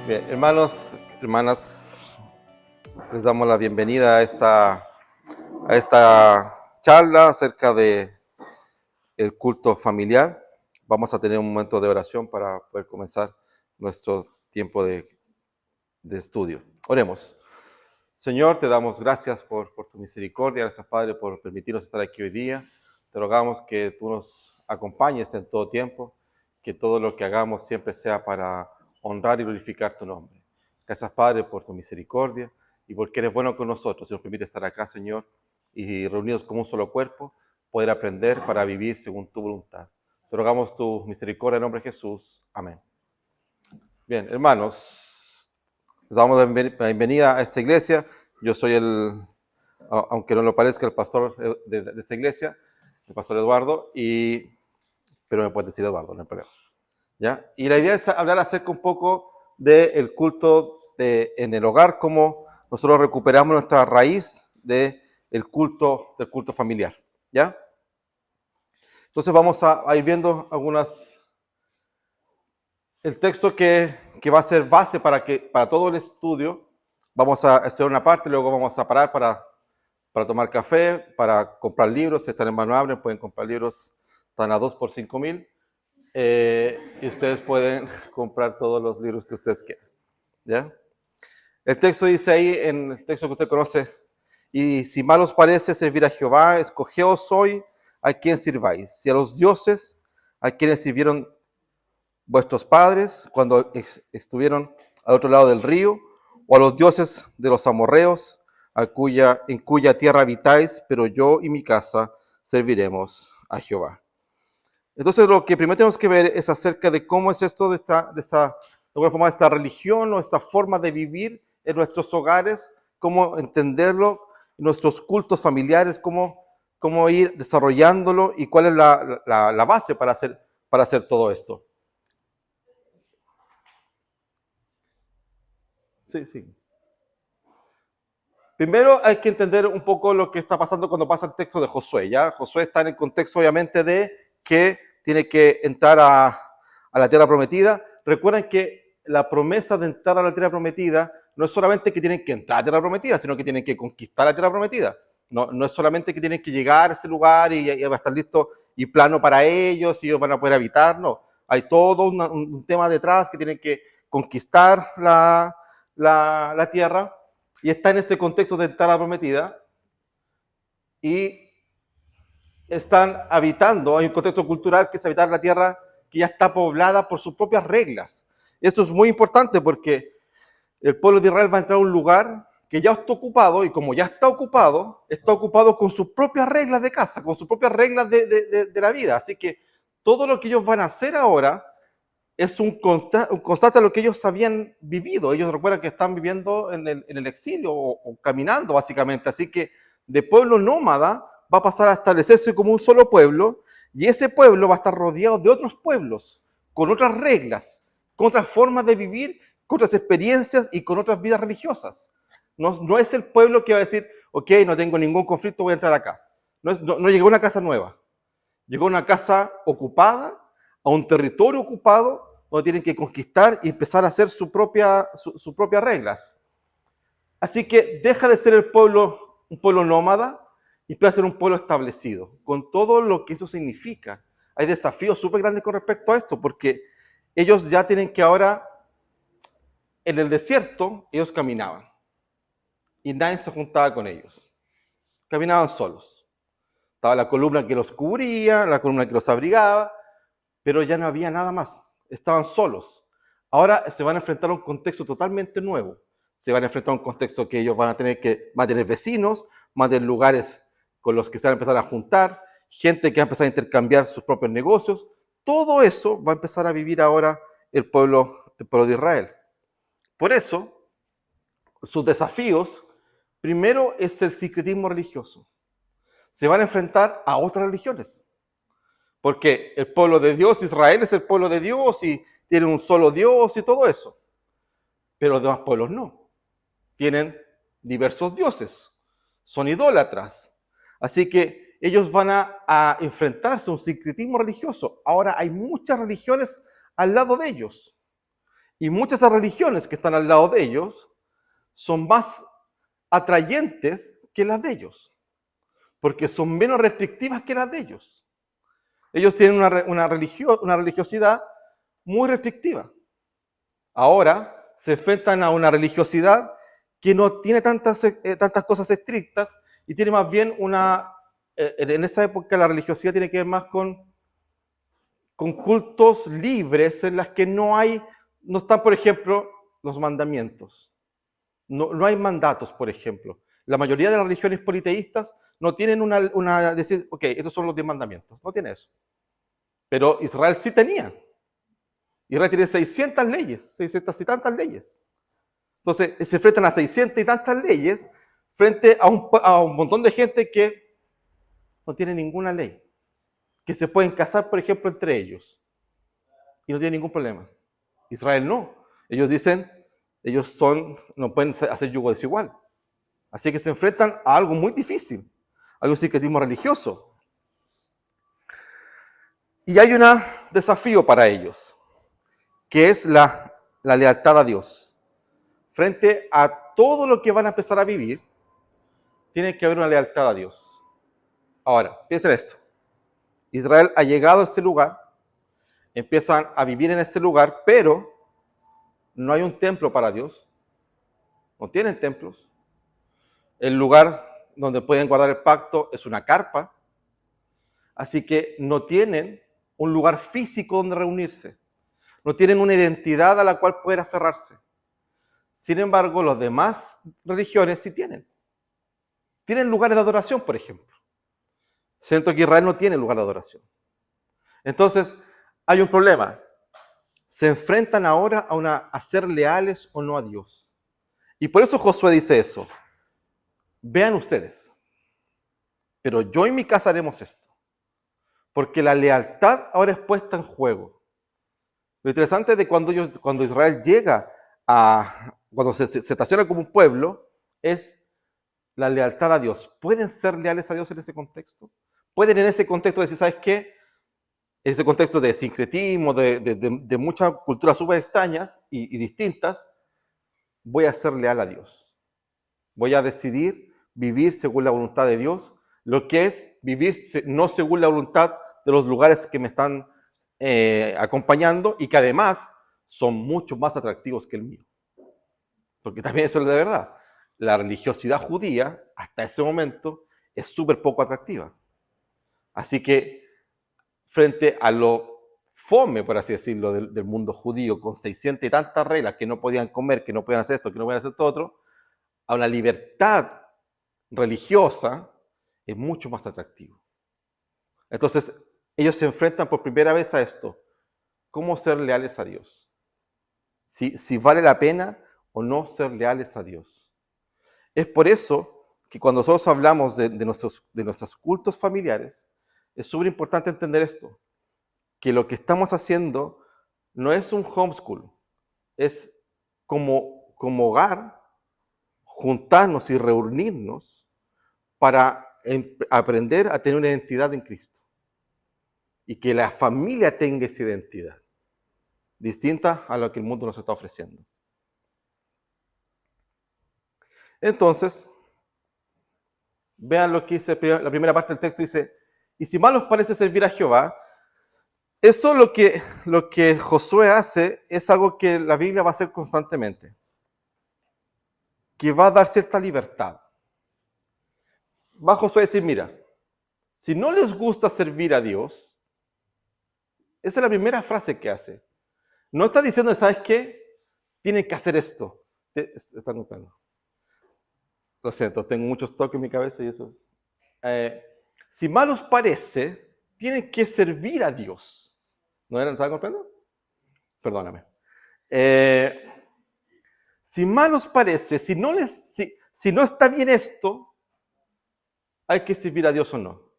Bien, hermanos, hermanas, les damos la bienvenida a esta charla acerca de el culto familiar. Vamos a tener un momento de oración para poder comenzar nuestro tiempo de estudio. Oremos. Señor, te damos gracias por tu misericordia, gracias Padre por permitirnos estar aquí hoy día. Te rogamos que tú nos acompañes en todo tiempo, que todo lo que hagamos siempre sea para honrar y glorificar tu nombre. Gracias Padre por tu misericordia y porque eres bueno con nosotros y nos permite estar acá, Señor, y reunidos como un solo cuerpo, poder aprender para vivir según tu voluntad. Te rogamos tu misericordia en nombre de Jesús. Amén. Bien, hermanos, les damos la bienvenida a esta iglesia. Yo soy aunque no lo parezca, el pastor de esta iglesia, el pastor Eduardo, pero me puedes decir Eduardo, no hay problema. ¿Ya? Y la idea es hablar acerca un poco del culto en el hogar, cómo nosotros recuperamos nuestra raíz del culto familiar. ¿Ya? Entonces vamos a ir viendo el texto que va a ser base para todo el estudio. Vamos a estudiar una parte, luego vamos a parar para tomar café, para comprar libros. Si están en mano abre, pueden comprar libros, están a 2 por 5,000. Y ustedes pueden comprar todos los libros que ustedes quieran. ¿Ya? El texto dice ahí, en el texto que usted conoce, y si mal os parece servir a Jehová, escogeos hoy a quien sirváis, si a los dioses a quienes sirvieron vuestros padres cuando estuvieron al otro lado del río, o a los dioses de los amorreos, en cuya tierra habitáis, pero yo y mi casa serviremos a Jehová. Entonces lo que primero tenemos que ver es acerca de cómo es esto de alguna forma, esta religión o esta forma de vivir en nuestros hogares, cómo entenderlo, nuestros cultos familiares, cómo ir desarrollándolo y cuál es la base para hacer todo esto. Sí. Primero hay que entender un poco lo que está pasando cuando pasa el texto de Josué. ¿Ya? Josué está en el contexto, obviamente, de que tiene que entrar a la tierra prometida. Recuerden que la promesa de entrar a la tierra prometida no es solamente que tienen que entrar a la tierra prometida, sino que tienen que conquistar la tierra prometida. No es solamente que tienen que llegar a ese lugar y va a estar listo y plano para ellos y ellos van a poder habitar. No, hay todo un tema detrás que tienen que conquistar la tierra. Y está en este contexto de tierra prometida y están habitando, hay un contexto cultural que es habitar la tierra que ya está poblada por sus propias reglas. Esto es muy importante porque el pueblo de Israel va a entrar a un lugar que ya está ocupado y como ya está ocupado con sus propias reglas de casa, con sus propias reglas de la vida. Así que todo lo que ellos van a hacer ahora es un constante de lo que ellos habían vivido. Ellos recuerdan que están viviendo en el exilio o caminando básicamente. Así que de pueblo nómada va a pasar a establecerse como un solo pueblo y ese pueblo va a estar rodeado de otros pueblos, con otras reglas, con otras formas de vivir, con otras experiencias y con otras vidas religiosas. No es el pueblo que va a decir, ok, no tengo ningún conflicto, voy a entrar acá. No llegó a una casa nueva, llegó a una casa ocupada, a un territorio ocupado, donde tienen que conquistar y empezar a hacer sus propias reglas. Así que deja de ser un pueblo nómada y empieza a ser un pueblo establecido, con todo lo que eso significa. Hay desafíos súper grandes con respecto a esto, porque ellos ya tienen que ahora, en el desierto, ellos caminaban y nadie se juntaba con ellos. Caminaban solos. Estaba la columna que los cubría, la columna que los abrigaba, pero ya no había nada más. Estaban solos. Ahora se van a enfrentar a un contexto totalmente nuevo. Se van a enfrentar a un contexto que ellos van a tener vecinos, van a tener lugares con los que se van a empezar a juntar, gente que va a empezar a intercambiar sus propios negocios. Todo eso va a empezar a vivir ahora el pueblo de Israel. Por eso, sus desafíos, primero es el sincretismo religioso. Se van a enfrentar a otras religiones. Porque el pueblo de Dios, Israel, es el pueblo de Dios y tiene un solo Dios y todo eso. Pero los demás pueblos no. Tienen diversos dioses. Son idólatras. Así que ellos van a enfrentarse a un sincretismo religioso. Ahora hay muchas religiones al lado de ellos. Y muchas de las religiones que están al lado de ellos son más atrayentes que las de ellos, porque son menos restrictivas que las de ellos. Ellos tienen una religiosidad muy restrictiva. Ahora se enfrentan a una religiosidad que no tiene tantas cosas estrictas y tiene más bien en esa época la religiosidad tiene que ver más con cultos libres en las que no están, por ejemplo, los mandamientos. No hay mandatos, por ejemplo. La mayoría de las religiones politeístas no tienen decir, ok, estos son los 10 mandamientos. No tiene eso. Pero Israel sí tenía. Israel tiene 600 leyes, 600 y tantas leyes. Entonces, se enfrentan a 600 y tantas leyes frente a un montón de gente que no tiene ninguna ley. Que se pueden casar, por ejemplo, entre ellos. Y no tienen ningún problema. Israel no. Ellos dicen, no pueden hacer yugo desigual. Así que se enfrentan a algo muy difícil, algo sincretismo religioso. Y hay un desafío para ellos, que es la lealtad a Dios. Frente a todo lo que van a empezar a vivir, tiene que haber una lealtad a Dios. Ahora, piensen esto. Israel ha llegado a este lugar, empiezan a vivir en este lugar, pero no hay un templo para Dios. No tienen templos. El lugar donde pueden guardar el pacto es una carpa. Así que no tienen un lugar físico donde reunirse. No tienen una identidad a la cual poder aferrarse. Sin embargo, las demás religiones sí tienen. Tienen lugares de adoración, por ejemplo. Siento que Israel no tiene lugar de adoración. Entonces, hay un problema. Se enfrentan ahora a ser leales o no a Dios. Y por eso Josué dice eso. Vean ustedes, pero yo y mi casa haremos esto. Porque la lealtad ahora es puesta en juego. Lo interesante de cuando Israel llega cuando se estaciona como un pueblo, es la lealtad a Dios. ¿Pueden ser leales a Dios en ese contexto? ¿Pueden en ese contexto decir, ¿sabes qué? En ese contexto de sincretismo, de muchas culturas súper extrañas y distintas, voy a ser leal a Dios. Voy a decidir vivir según la voluntad de Dios, lo que es vivir no según la voluntad de los lugares que me están acompañando y que además son mucho más atractivos que el mío. Porque también eso es de verdad. La religiosidad judía, hasta ese momento, es súper poco atractiva. Así que, frente a lo fome, por así decirlo, del mundo judío, con 600 y tantas reglas, que no podían comer, que no podían hacer esto, que no podían hacer todo otro, a una libertad religiosa es mucho más atractivo. Entonces, ellos se enfrentan por primera vez a esto. ¿Cómo ser leales a Dios? Si vale la pena o no ser leales a Dios. Es por eso que cuando nosotros hablamos de nuestros cultos familiares, es súper importante entender esto, que lo que estamos haciendo no es un homeschool, es como hogar, juntarnos y reunirnos para aprender a tener una identidad en Cristo. Y que la familia tenga esa identidad, distinta a lo que el mundo nos está ofreciendo. Entonces, vean lo que dice la primera parte del texto, dice, y si mal os parece servir a Jehová, esto lo que Josué hace es algo que la Biblia va a hacer constantemente, que va a dar cierta libertad. Va Josué a decir, mira, si no les gusta servir a Dios, esa es la primera frase que hace. No está diciendo, ¿sabes qué? Tienen que hacer esto. Están notando. Lo siento, tengo muchos toques en mi cabeza y eso es. Si mal os parece, tienen que servir a Dios. ¿No estaban golpeando? Perdóname. Si mal os parece, si no está bien esto, hay que servir a Dios o no.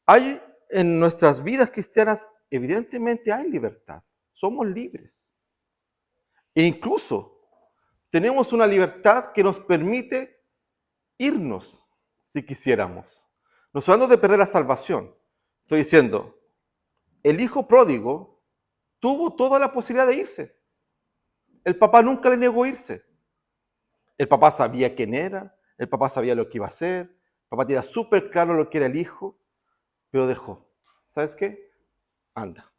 Hay en nuestras vidas cristianas, evidentemente hay libertad. Somos libres. E incluso tenemos una libertad que nos permite irnos si quisiéramos. No estoy hablando de perder la salvación. Estoy diciendo, el hijo pródigo tuvo toda la posibilidad de irse. El papá nunca le negó irse. El papá sabía quién era, el papá sabía lo que iba a hacer, el papá tenía súper claro lo que era el hijo, pero dejó. ¿Sabes qué? Anda,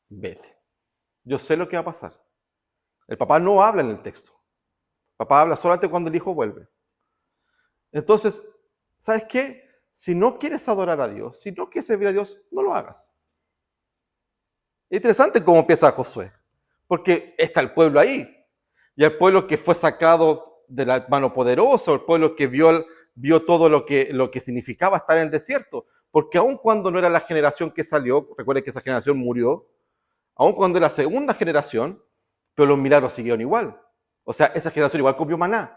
vete. Yo sé lo que va a pasar. El papá no habla en el texto. El papá habla solamente cuando el hijo vuelve. Entonces, ¿sabes qué? Si no quieres adorar a Dios, si no quieres servir a Dios, no lo hagas. Es interesante cómo empieza Josué, porque está el pueblo ahí, y el pueblo que fue sacado de la mano poderosa, el pueblo que vio todo lo que significaba estar en el desierto, porque aun cuando no era la generación que salió, recuerden que esa generación murió, aun cuando era la segunda generación, pero los milagros siguieron igual. O sea, esa generación igual comió maná.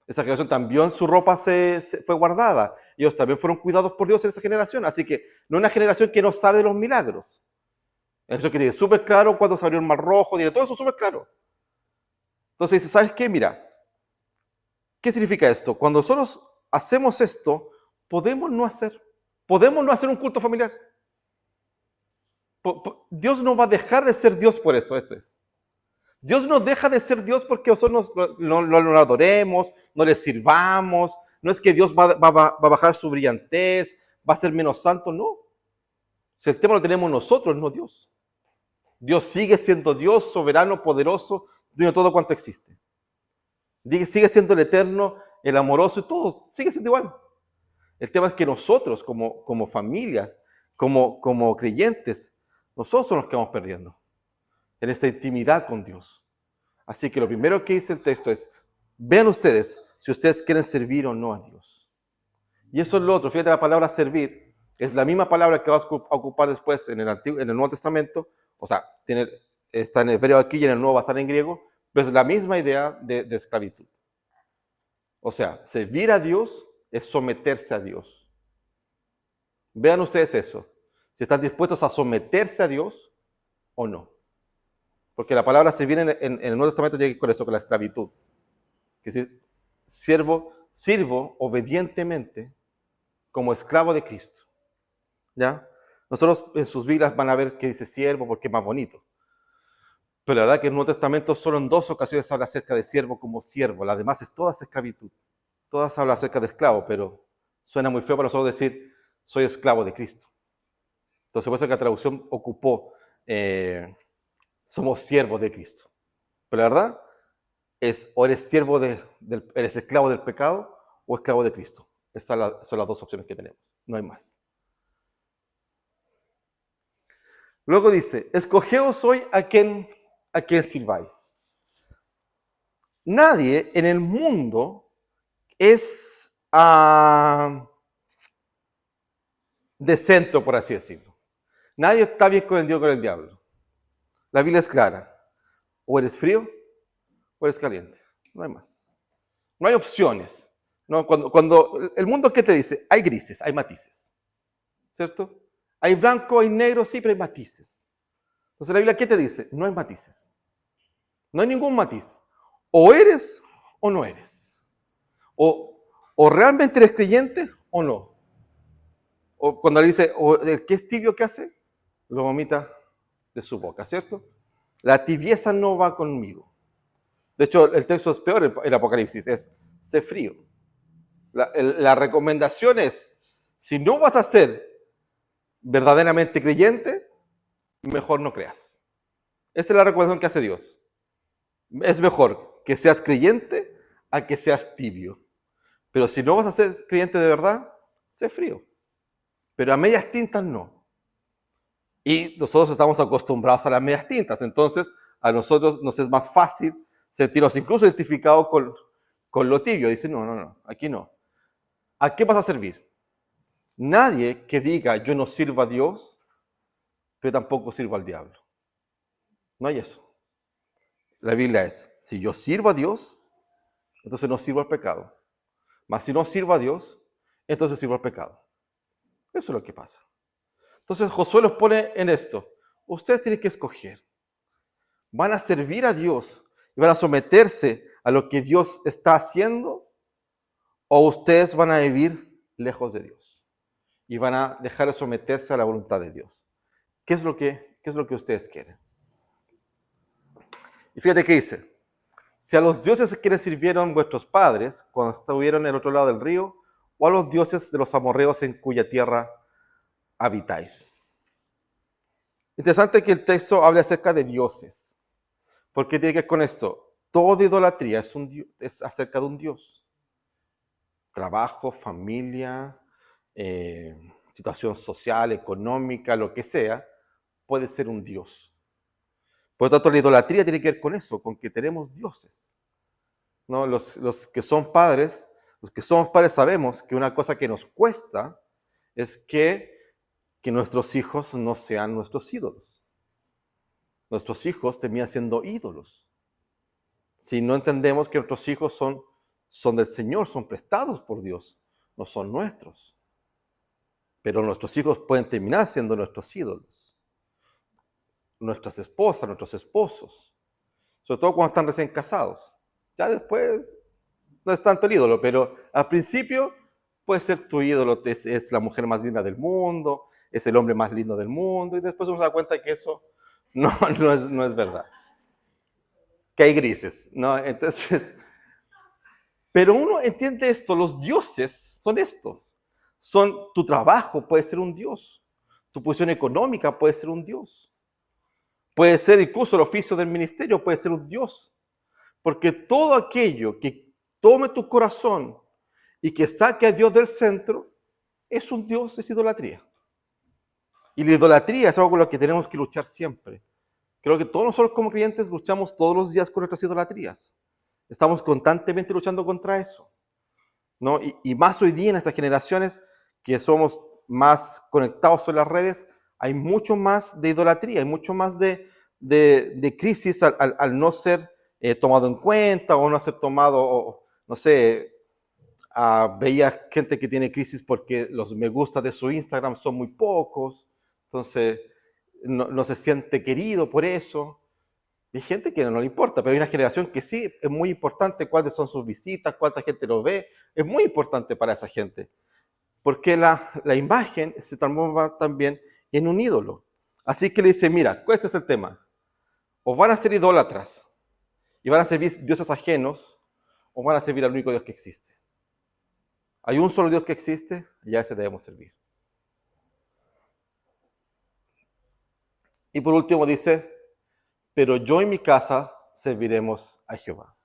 Esa generación también su ropa se fue guardada. Ellos también fueron cuidados por Dios en esa generación. Así que no es una generación que no sabe de los milagros. Eso que tiene súper claro cuando se abrió el mar rojo, tiene todo eso súper claro. Entonces dice, ¿sabes qué? Mira, ¿qué significa esto? Cuando nosotros hacemos esto, podemos no hacer un culto familiar. Dios no va a dejar de ser Dios por eso. Dios no deja de ser Dios porque nosotros no lo adoremos, no le sirvamos. No es que Dios va a bajar su brillantez, va a ser menos santo, no. Si el tema lo tenemos nosotros, no Dios. Dios sigue siendo Dios, soberano, poderoso, dueño de todo cuanto existe. Sigue siendo el eterno, el amoroso y todo, sigue siendo igual. El tema es que nosotros, como familias, como creyentes, nosotros somos los que vamos perdiendo en esa intimidad con Dios. Así que lo primero que dice el texto es, vean ustedes si ustedes quieren servir o no a Dios. Y eso es lo otro, fíjate la palabra servir, es la misma palabra que vas a ocupar después en el Nuevo Testamento, o sea, está en hebreo aquí y en el Nuevo va a estar en griego, pero es la misma idea de esclavitud. O sea, servir a Dios es someterse a Dios. Vean ustedes eso, si están dispuestos a someterse a Dios o no. Porque la palabra servir en el Nuevo Testamento tiene que ver con eso, con la esclavitud. Que decir, sirvo obedientemente como esclavo de Cristo. ¿Ya? Nosotros en sus Biblias van a ver que dice siervo porque es más bonito. Pero la verdad que en el Nuevo Testamento solo en 2 ocasiones habla acerca de siervo como siervo. Las demás es todas esclavitud. Todas hablan acerca de esclavo, pero suena muy feo para nosotros decir soy esclavo de Cristo. Entonces por eso que la traducción ocupó somos siervos de Cristo. Pero la verdad es o eres eres esclavo del pecado o esclavo de Cristo. Esas son las dos opciones que tenemos. No hay más. Luego dice, escogeos hoy a quien sirváis. Nadie en el mundo es de centro, por así decirlo. Nadie está bien con el Dios o con el diablo. La Biblia es clara. O eres frío o eres caliente. No hay más. No hay opciones. ¿No? Cuando el mundo, ¿qué te dice? Hay grises, hay matices. ¿Cierto? Hay blanco, hay negro, sí, pero hay matices. Entonces la Biblia, ¿qué te dice? No hay matices. No hay ningún matiz. O eres o no eres. O realmente eres creyente o no. O cuando le dice, o el que es tibio, ¿qué hace? Lo vomita de su boca, ¿cierto? La tibieza no va conmigo. De hecho, el texto es peor, el Apocalipsis, es sé frío. La recomendación es, si no vas a ser verdaderamente creyente, mejor no creas. Esa es la recomendación que hace Dios. Es mejor que seas creyente a que seas tibio. Pero si no vas a ser creyente de verdad, sé frío. Pero a medias tintas no. Y nosotros estamos acostumbrados a las medias tintas. Entonces, a nosotros nos es más fácil sentirnos incluso identificados con lo tibio. Dice, no, aquí no. ¿A qué vas a servir? Nadie que diga yo no sirvo a Dios, pero tampoco sirvo al diablo. No hay eso. La Biblia es, si yo sirvo a Dios, entonces no sirvo al pecado. Mas si no sirvo a Dios, entonces sirvo al pecado. Eso es lo que pasa. Entonces Josué los pone en esto. Ustedes tienen que escoger. ¿Van a servir a Dios y van a someterse a lo que Dios está haciendo? ¿O ustedes van a vivir lejos de Dios? Y van a dejar de someterse a la voluntad de Dios. ¿Qué es lo que ustedes quieren? Y fíjate qué dice. Si a los dioses que les sirvieron vuestros padres cuando estuvieron en el otro lado del río, o a los dioses de los amorreos en cuya tierra habitáis. Interesante que el texto hable acerca de dioses. ¿Por qué tiene que ver con esto? Toda idolatría es acerca de un dios. Trabajo, familia, situación social, económica, lo que sea, puede ser un dios. Por lo tanto, la idolatría tiene que ver con eso, con que tenemos dioses. ¿No? Los que son padres, los que somos padres sabemos que una cosa que nos cuesta es que nuestros hijos no sean nuestros ídolos. Nuestros hijos terminan siendo ídolos. Si no entendemos que nuestros hijos son del Señor, son prestados por Dios, no son nuestros. Pero nuestros hijos pueden terminar siendo nuestros ídolos. Nuestras esposas, nuestros esposos. Sobre todo cuando están recién casados. Ya después no es tanto el ídolo, pero al principio puede ser tu ídolo, es la mujer más linda del mundo, es el hombre más lindo del mundo, y después uno se da cuenta que eso no es verdad. Que hay grises, ¿no? Entonces, pero uno entiende esto, los dioses son estos. Son tu trabajo puede ser un dios, tu posición económica puede ser un dios, puede ser incluso el oficio del ministerio, puede ser un dios. Porque todo aquello que tome tu corazón y que saque a Dios del centro, es un Dios, es idolatría. Y la idolatría es algo con lo que tenemos que luchar siempre. Creo que todos nosotros como creyentes luchamos todos los días con nuestras idolatrías. Estamos constantemente luchando contra eso. ¿No? Y más hoy día en estas generaciones que somos más conectados en las redes, hay mucho más de idolatría, hay mucho más de crisis al no ser tomado en cuenta o no ser tomado, o, no sé, veía gente que tiene crisis porque los me gusta de su Instagram son muy pocos, entonces no se siente querido por eso. Y hay gente que no le importa, pero hay una generación que sí es muy importante cuáles son sus visitas, cuánta gente lo ve, es muy importante para esa gente, porque la imagen se transforma también en un ídolo. Así que le dice, mira, este es el tema, o van a ser idólatras y van a servir dioses ajenos, o van a servir al único Dios que existe. Hay un solo Dios que existe y a ese debemos servir. Y por último dice, pero yo y mi casa serviremos a Jehová.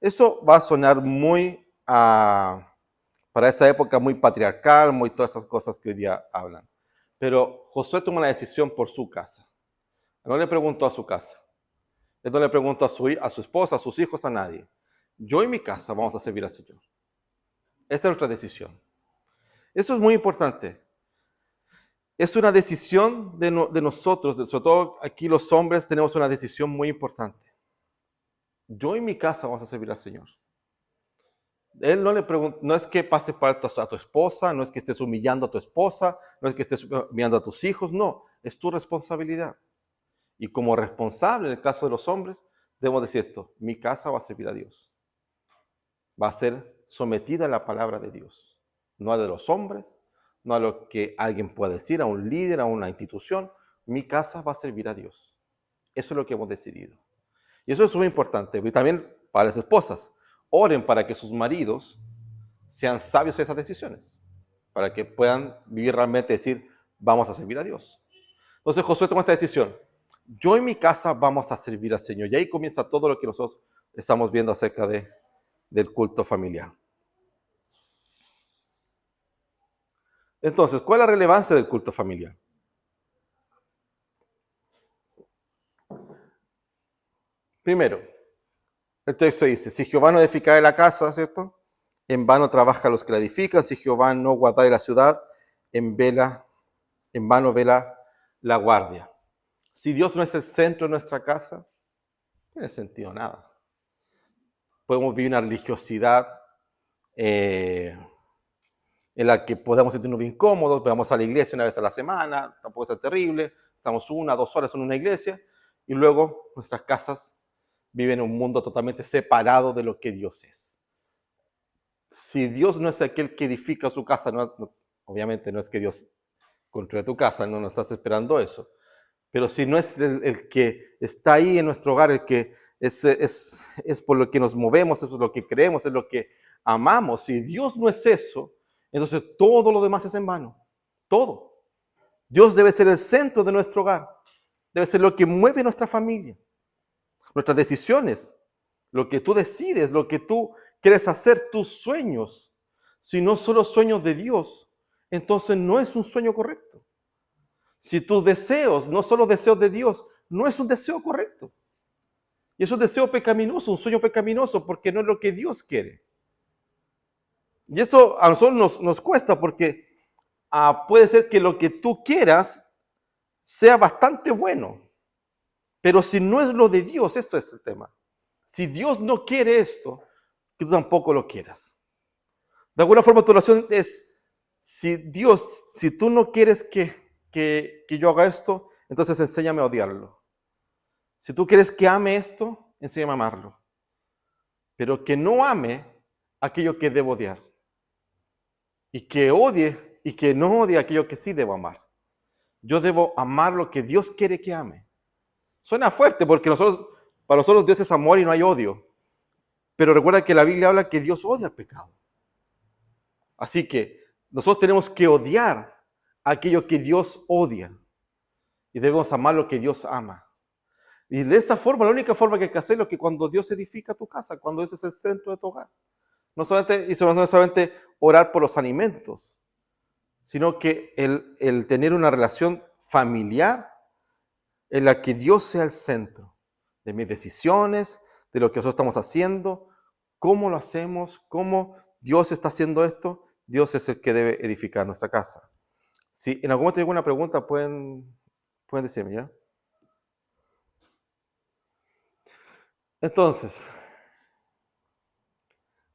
Eso va a sonar muy, para esa época, muy patriarcal, muy todas esas cosas que hoy día hablan. Pero Josué toma una decisión por su casa. No le preguntó a su casa. Él no le preguntó a su esposa, a sus hijos, a nadie. Yo y mi casa vamos a servir al Señor. Esa es nuestra decisión. Eso es muy importante. Es una decisión de nosotros, sobre todo aquí los hombres tenemos una decisión muy importante. Yo y mi casa vamos a servir al Señor. Él no le pregunta, no es que pase por alto a tu esposa, no es que estés humillando a tu esposa, no es que estés humillando a tus hijos, no, es tu responsabilidad. Y como responsable, en el caso de los hombres, debemos decir esto, mi casa va a servir a Dios. Va a ser sometida a la palabra de Dios, no a de los hombres, no a lo que alguien pueda decir, a un líder, a una institución. Mi casa va a servir a Dios. Eso es lo que hemos decidido. Y eso es muy importante. Y también para las esposas, oren para que sus maridos sean sabios en esas decisiones, para que puedan vivir realmente, decir, vamos a servir a Dios. Entonces Josué toma esta decisión. Yo y mi casa vamos a servir al Señor. Y ahí comienza todo lo que nosotros estamos viendo acerca del culto familiar. Entonces, ¿cuál es la relevancia del culto familiar? Primero, el texto dice, si Jehová no edificare la casa, ¿cierto? En vano trabajan los que la edifican, si Jehová no guardare la ciudad, en vano vela la guardia. Si Dios no es el centro de nuestra casa, no tiene sentido nada. Podemos vivir una religiosidad en la que podemos sentirnos bien cómodos, vamos a la iglesia una vez a la semana, tampoco es tan terrible, estamos 1 o 2 horas en una iglesia, y luego nuestras casas viven en un mundo totalmente separado de lo que Dios es. Si Dios no es aquel que edifica su casa, obviamente no es que Dios construya tu casa, no estás esperando eso, pero si no es el que está ahí en nuestro hogar, el que es por lo que nos movemos, es por lo que creemos, es lo que amamos. Si Dios no es eso, entonces todo lo demás es en vano. Todo. Dios debe ser el centro de nuestro hogar. Debe ser lo que mueve nuestra familia. Nuestras decisiones, lo que tú decides, lo que tú quieres hacer, tus sueños. Si no son los sueños de Dios, entonces no es un sueño correcto. Si tus deseos no son los deseos de Dios, no es un deseo correcto. Y es un deseo pecaminoso, un sueño pecaminoso, porque no es lo que Dios quiere. Y esto a nosotros nos cuesta porque puede ser que lo que tú quieras sea bastante bueno, pero si no es lo de Dios, esto es el tema. Si Dios no quiere esto, que tú tampoco lo quieras. De alguna forma tu oración es, si Dios, si tú no quieres que yo haga esto, entonces enséñame a odiarlo. Si tú quieres que ame esto, enséñame a amarlo. Pero que no ame aquello que debo odiar. Y que odie y que no odie aquello que sí debo amar. Yo debo amar lo que Dios quiere que ame. Suena fuerte porque para nosotros Dios es amor y no hay odio. Pero recuerda que la Biblia habla que Dios odia el pecado. Así que nosotros tenemos que odiar aquello que Dios odia. Y debemos amar lo que Dios ama. Y de esa forma, la única forma que hay que hacerlo es que cuando Dios edifica tu casa, cuando ese es el centro de tu hogar. No solamente orar por los alimentos, sino que el tener una relación familiar en la que Dios sea el centro de mis decisiones, de lo que nosotros estamos haciendo, cómo lo hacemos, cómo Dios está haciendo esto. Dios es el que debe edificar nuestra casa. Si en algún momento hay alguna pregunta, pueden decirme, ¿ya? Entonces,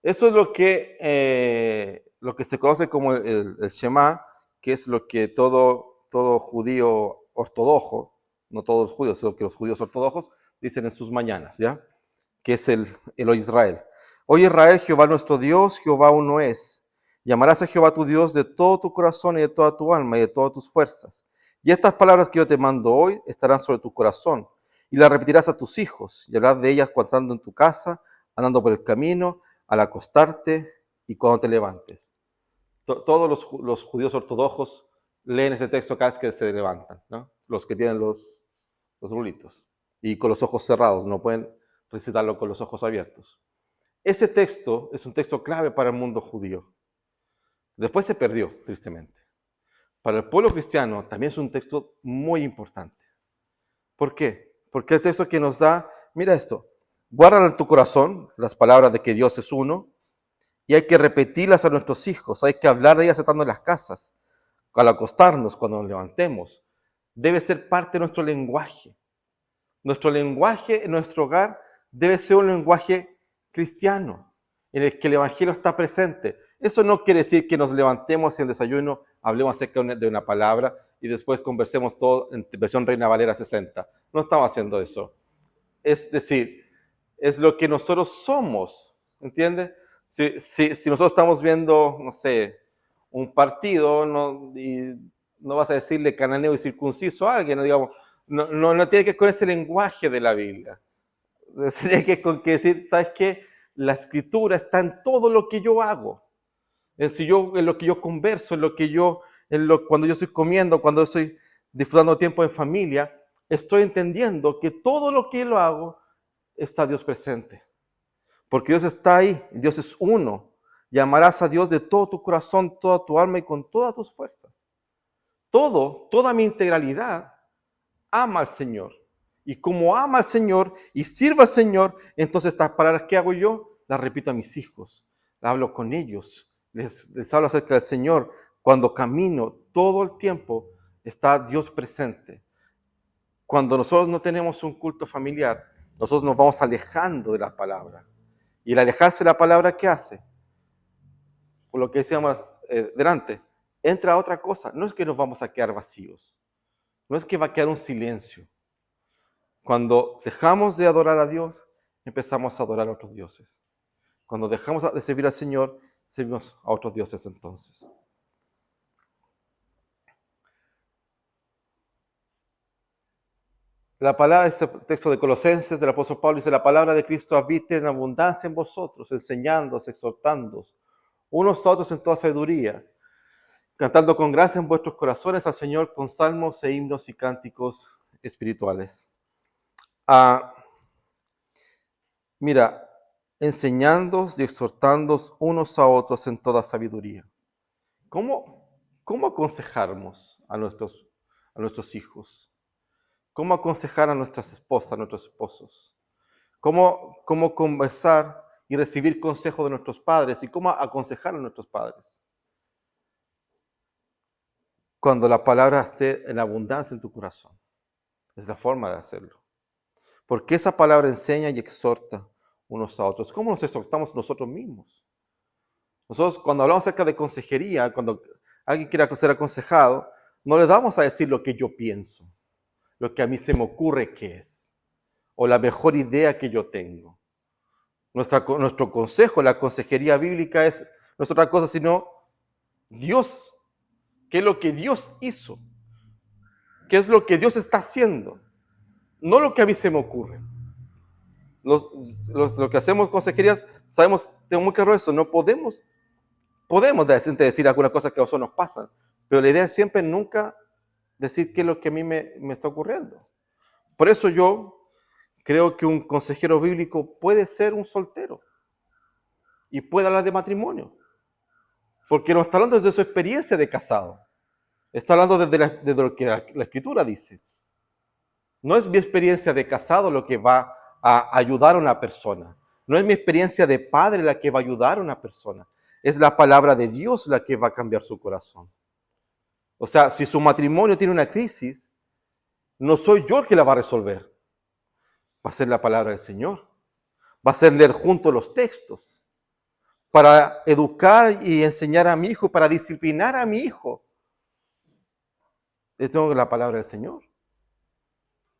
eso es lo que se conoce como el Shema, que es lo que todo judío ortodoxo, no todos los judíos, sino que los judíos ortodoxos dicen en sus mañanas, ¿ya? Que es el Oye Israel. Oye Israel, Jehová nuestro Dios, Jehová uno es. Llamarás a Jehová tu Dios de todo tu corazón y de toda tu alma y de todas tus fuerzas. Y estas palabras que yo te mando hoy estarán sobre tu corazón, y las repetirás a tus hijos, y hablarás de ellas cuando andando en tu casa, andando por el camino, al acostarte y cuando te levantes. Todos los judíos ortodoxos leen ese texto cada vez que se levantan, ¿no? Los que tienen los rulitos y con los ojos cerrados, no pueden recitarlo con los ojos abiertos. Ese texto es un texto clave para el mundo judío. Después se perdió, tristemente. Para el pueblo cristiano también es un texto muy importante. ¿Por qué? Porque el texto que nos da, mira esto, guárdalo en tu corazón, las palabras de que Dios es uno, y hay que repetirlas a nuestros hijos, hay que hablar de ellas estando en las casas, al acostarnos, cuando nos levantemos. Debe ser parte de nuestro lenguaje. Nuestro lenguaje en nuestro hogar debe ser un lenguaje cristiano, en el que el Evangelio está presente. Eso no quiere decir que nos levantemos y en desayuno hablemos acerca de una palabra y después conversemos todo en versión Reina Valera 60. No estamos haciendo eso. Es decir, es lo que nosotros somos, ¿entiendes? Si nosotros estamos viendo, no sé, un partido y no vas a decirle cananeo y circunciso a alguien, no, digamos, no tiene que ver con ese lenguaje de la Biblia. Tiene que con que decir, ¿sabes qué? La escritura está en todo lo que yo hago. En lo que yo converso, cuando yo estoy comiendo, cuando estoy disfrutando tiempo en familia, estoy entendiendo que todo lo que lo hago está Dios presente. Porque Dios está ahí, Dios es uno. Llamarás a Dios de todo tu corazón, toda tu alma y con todas tus fuerzas. Toda mi integralidad ama al Señor. Y como ama al Señor y sirve al Señor, entonces estas palabras que hago yo, las repito a mis hijos, las hablo con ellos, les hablo acerca del Señor. Cuando camino todo el tiempo, está Dios presente. Cuando nosotros no tenemos un culto familiar, nosotros nos vamos alejando de la palabra. Y el alejarse de la palabra, ¿qué hace? Por lo que decíamos delante, entra otra cosa. No es que nos vamos a quedar vacíos. No es que va a quedar un silencio. Cuando dejamos de adorar a Dios, empezamos a adorar a otros dioses. Cuando dejamos de servir al Señor, servimos a otros dioses entonces. La palabra, este texto de Colosenses del apóstol Pablo dice, la palabra de Cristo habite en abundancia en vosotros, enseñándoos, exhortándoos, unos a otros en toda sabiduría, cantando con gracia en vuestros corazones al Señor con salmos e himnos y cánticos espirituales. Mira, enseñándoos y exhortándoos unos a otros en toda sabiduría. ¿Cómo aconsejarnos a nuestros hijos? ¿Cómo aconsejar a nuestras esposas, a nuestros esposos? ¿Cómo conversar y recibir consejo de nuestros padres? ¿Y cómo aconsejar a nuestros padres? Cuando la palabra esté en abundancia en tu corazón. Es la forma de hacerlo. Porque esa palabra enseña y exhorta unos a otros. ¿Cómo nos exhortamos nosotros mismos? Nosotros cuando hablamos acerca de consejería, cuando alguien quiere ser aconsejado, no le vamos a decir lo que yo pienso, lo que a mí se me ocurre que es, o la mejor idea que yo tengo. Nuestro consejo, la consejería bíblica no es otra cosa sino Dios. ¿Qué es lo que Dios hizo? ¿Qué es lo que Dios está haciendo? No lo que a mí se me ocurre. Lo que hacemos consejerías, sabemos, tengo muy claro eso, no podemos decir algunas cosas que a nosotros nos pasan, pero la idea es siempre nunca decir qué es lo que a mí me está ocurriendo. Por eso yo creo que un consejero bíblico puede ser un soltero y puede hablar de matrimonio, porque no está hablando desde su experiencia de casado, está hablando desde lo que la Escritura dice. No es mi experiencia de casado lo que va a ayudar a una persona, no es mi experiencia de padre la que va a ayudar a una persona, es la palabra de Dios la que va a cambiar su corazón. O sea, si su matrimonio tiene una crisis, no soy yo el que la va a resolver. Va a ser la palabra del Señor. Va a ser leer juntos los textos para educar y enseñar a mi hijo, para disciplinar a mi hijo. Yo tengo la palabra del Señor.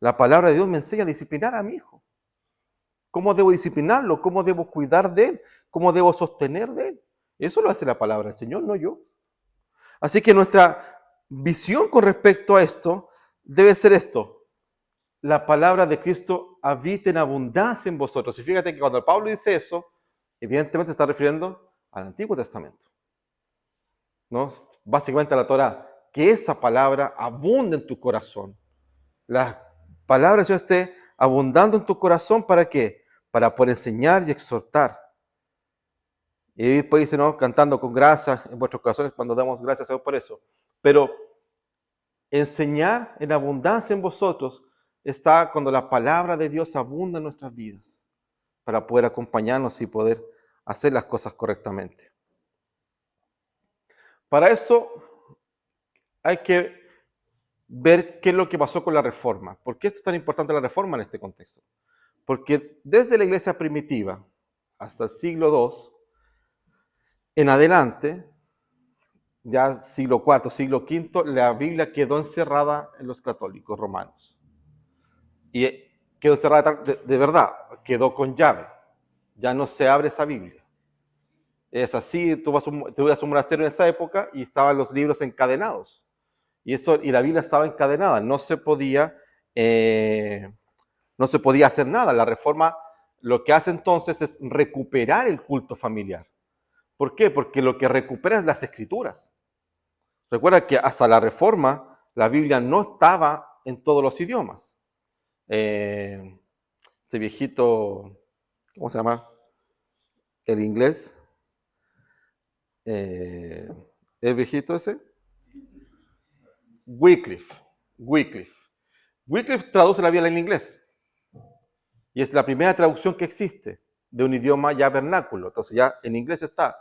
La palabra de Dios me enseña a disciplinar a mi hijo. ¿Cómo debo disciplinarlo? ¿Cómo debo cuidar de él? ¿Cómo debo sostener de él? Eso lo hace la palabra del Señor, no yo. Así que nuestra visión con respecto a esto debe ser esto. La palabra de Cristo habita en abundancia en vosotros. Y fíjate que cuando Pablo dice eso, evidentemente se está refiriendo al Antiguo Testamento, ¿no? Básicamente a la Torá. Que esa palabra abunde en tu corazón. La palabra del Señor esté abundando en tu corazón, ¿para qué? Para poder enseñar y exhortar. Y después dice, ¿no? Cantando con gracia en vuestros corazones cuando damos gracias a Dios por eso. Pero enseñar en abundancia en vosotros está cuando la palabra de Dios abunda en nuestras vidas, para poder acompañarnos y poder hacer las cosas correctamente. Para esto hay que ver qué es lo que pasó con la Reforma. ¿Por qué esto es tan importante la Reforma en este contexto? Porque desde la iglesia primitiva hasta el siglo II en adelante, ya siglo IV, siglo V, la Biblia quedó encerrada en los católicos romanos. Y quedó encerrada de verdad, quedó con llave. Ya no se abre esa Biblia. Es así, tú vas a un monasterio en esa época y estaban los libros encadenados. Y la Biblia estaba encadenada, no se podía hacer nada. La Reforma lo que hace entonces es recuperar el culto familiar. ¿Por qué? Porque lo que recupera es las Escrituras. Recuerda que hasta la Reforma la Biblia no estaba en todos los idiomas. Este viejito, ¿cómo se llama? El inglés. ¿El viejito ese? Wycliffe. Wycliffe traduce la Biblia en inglés. Y es la primera traducción que existe de un idioma ya vernáculo. Entonces ya en inglés está.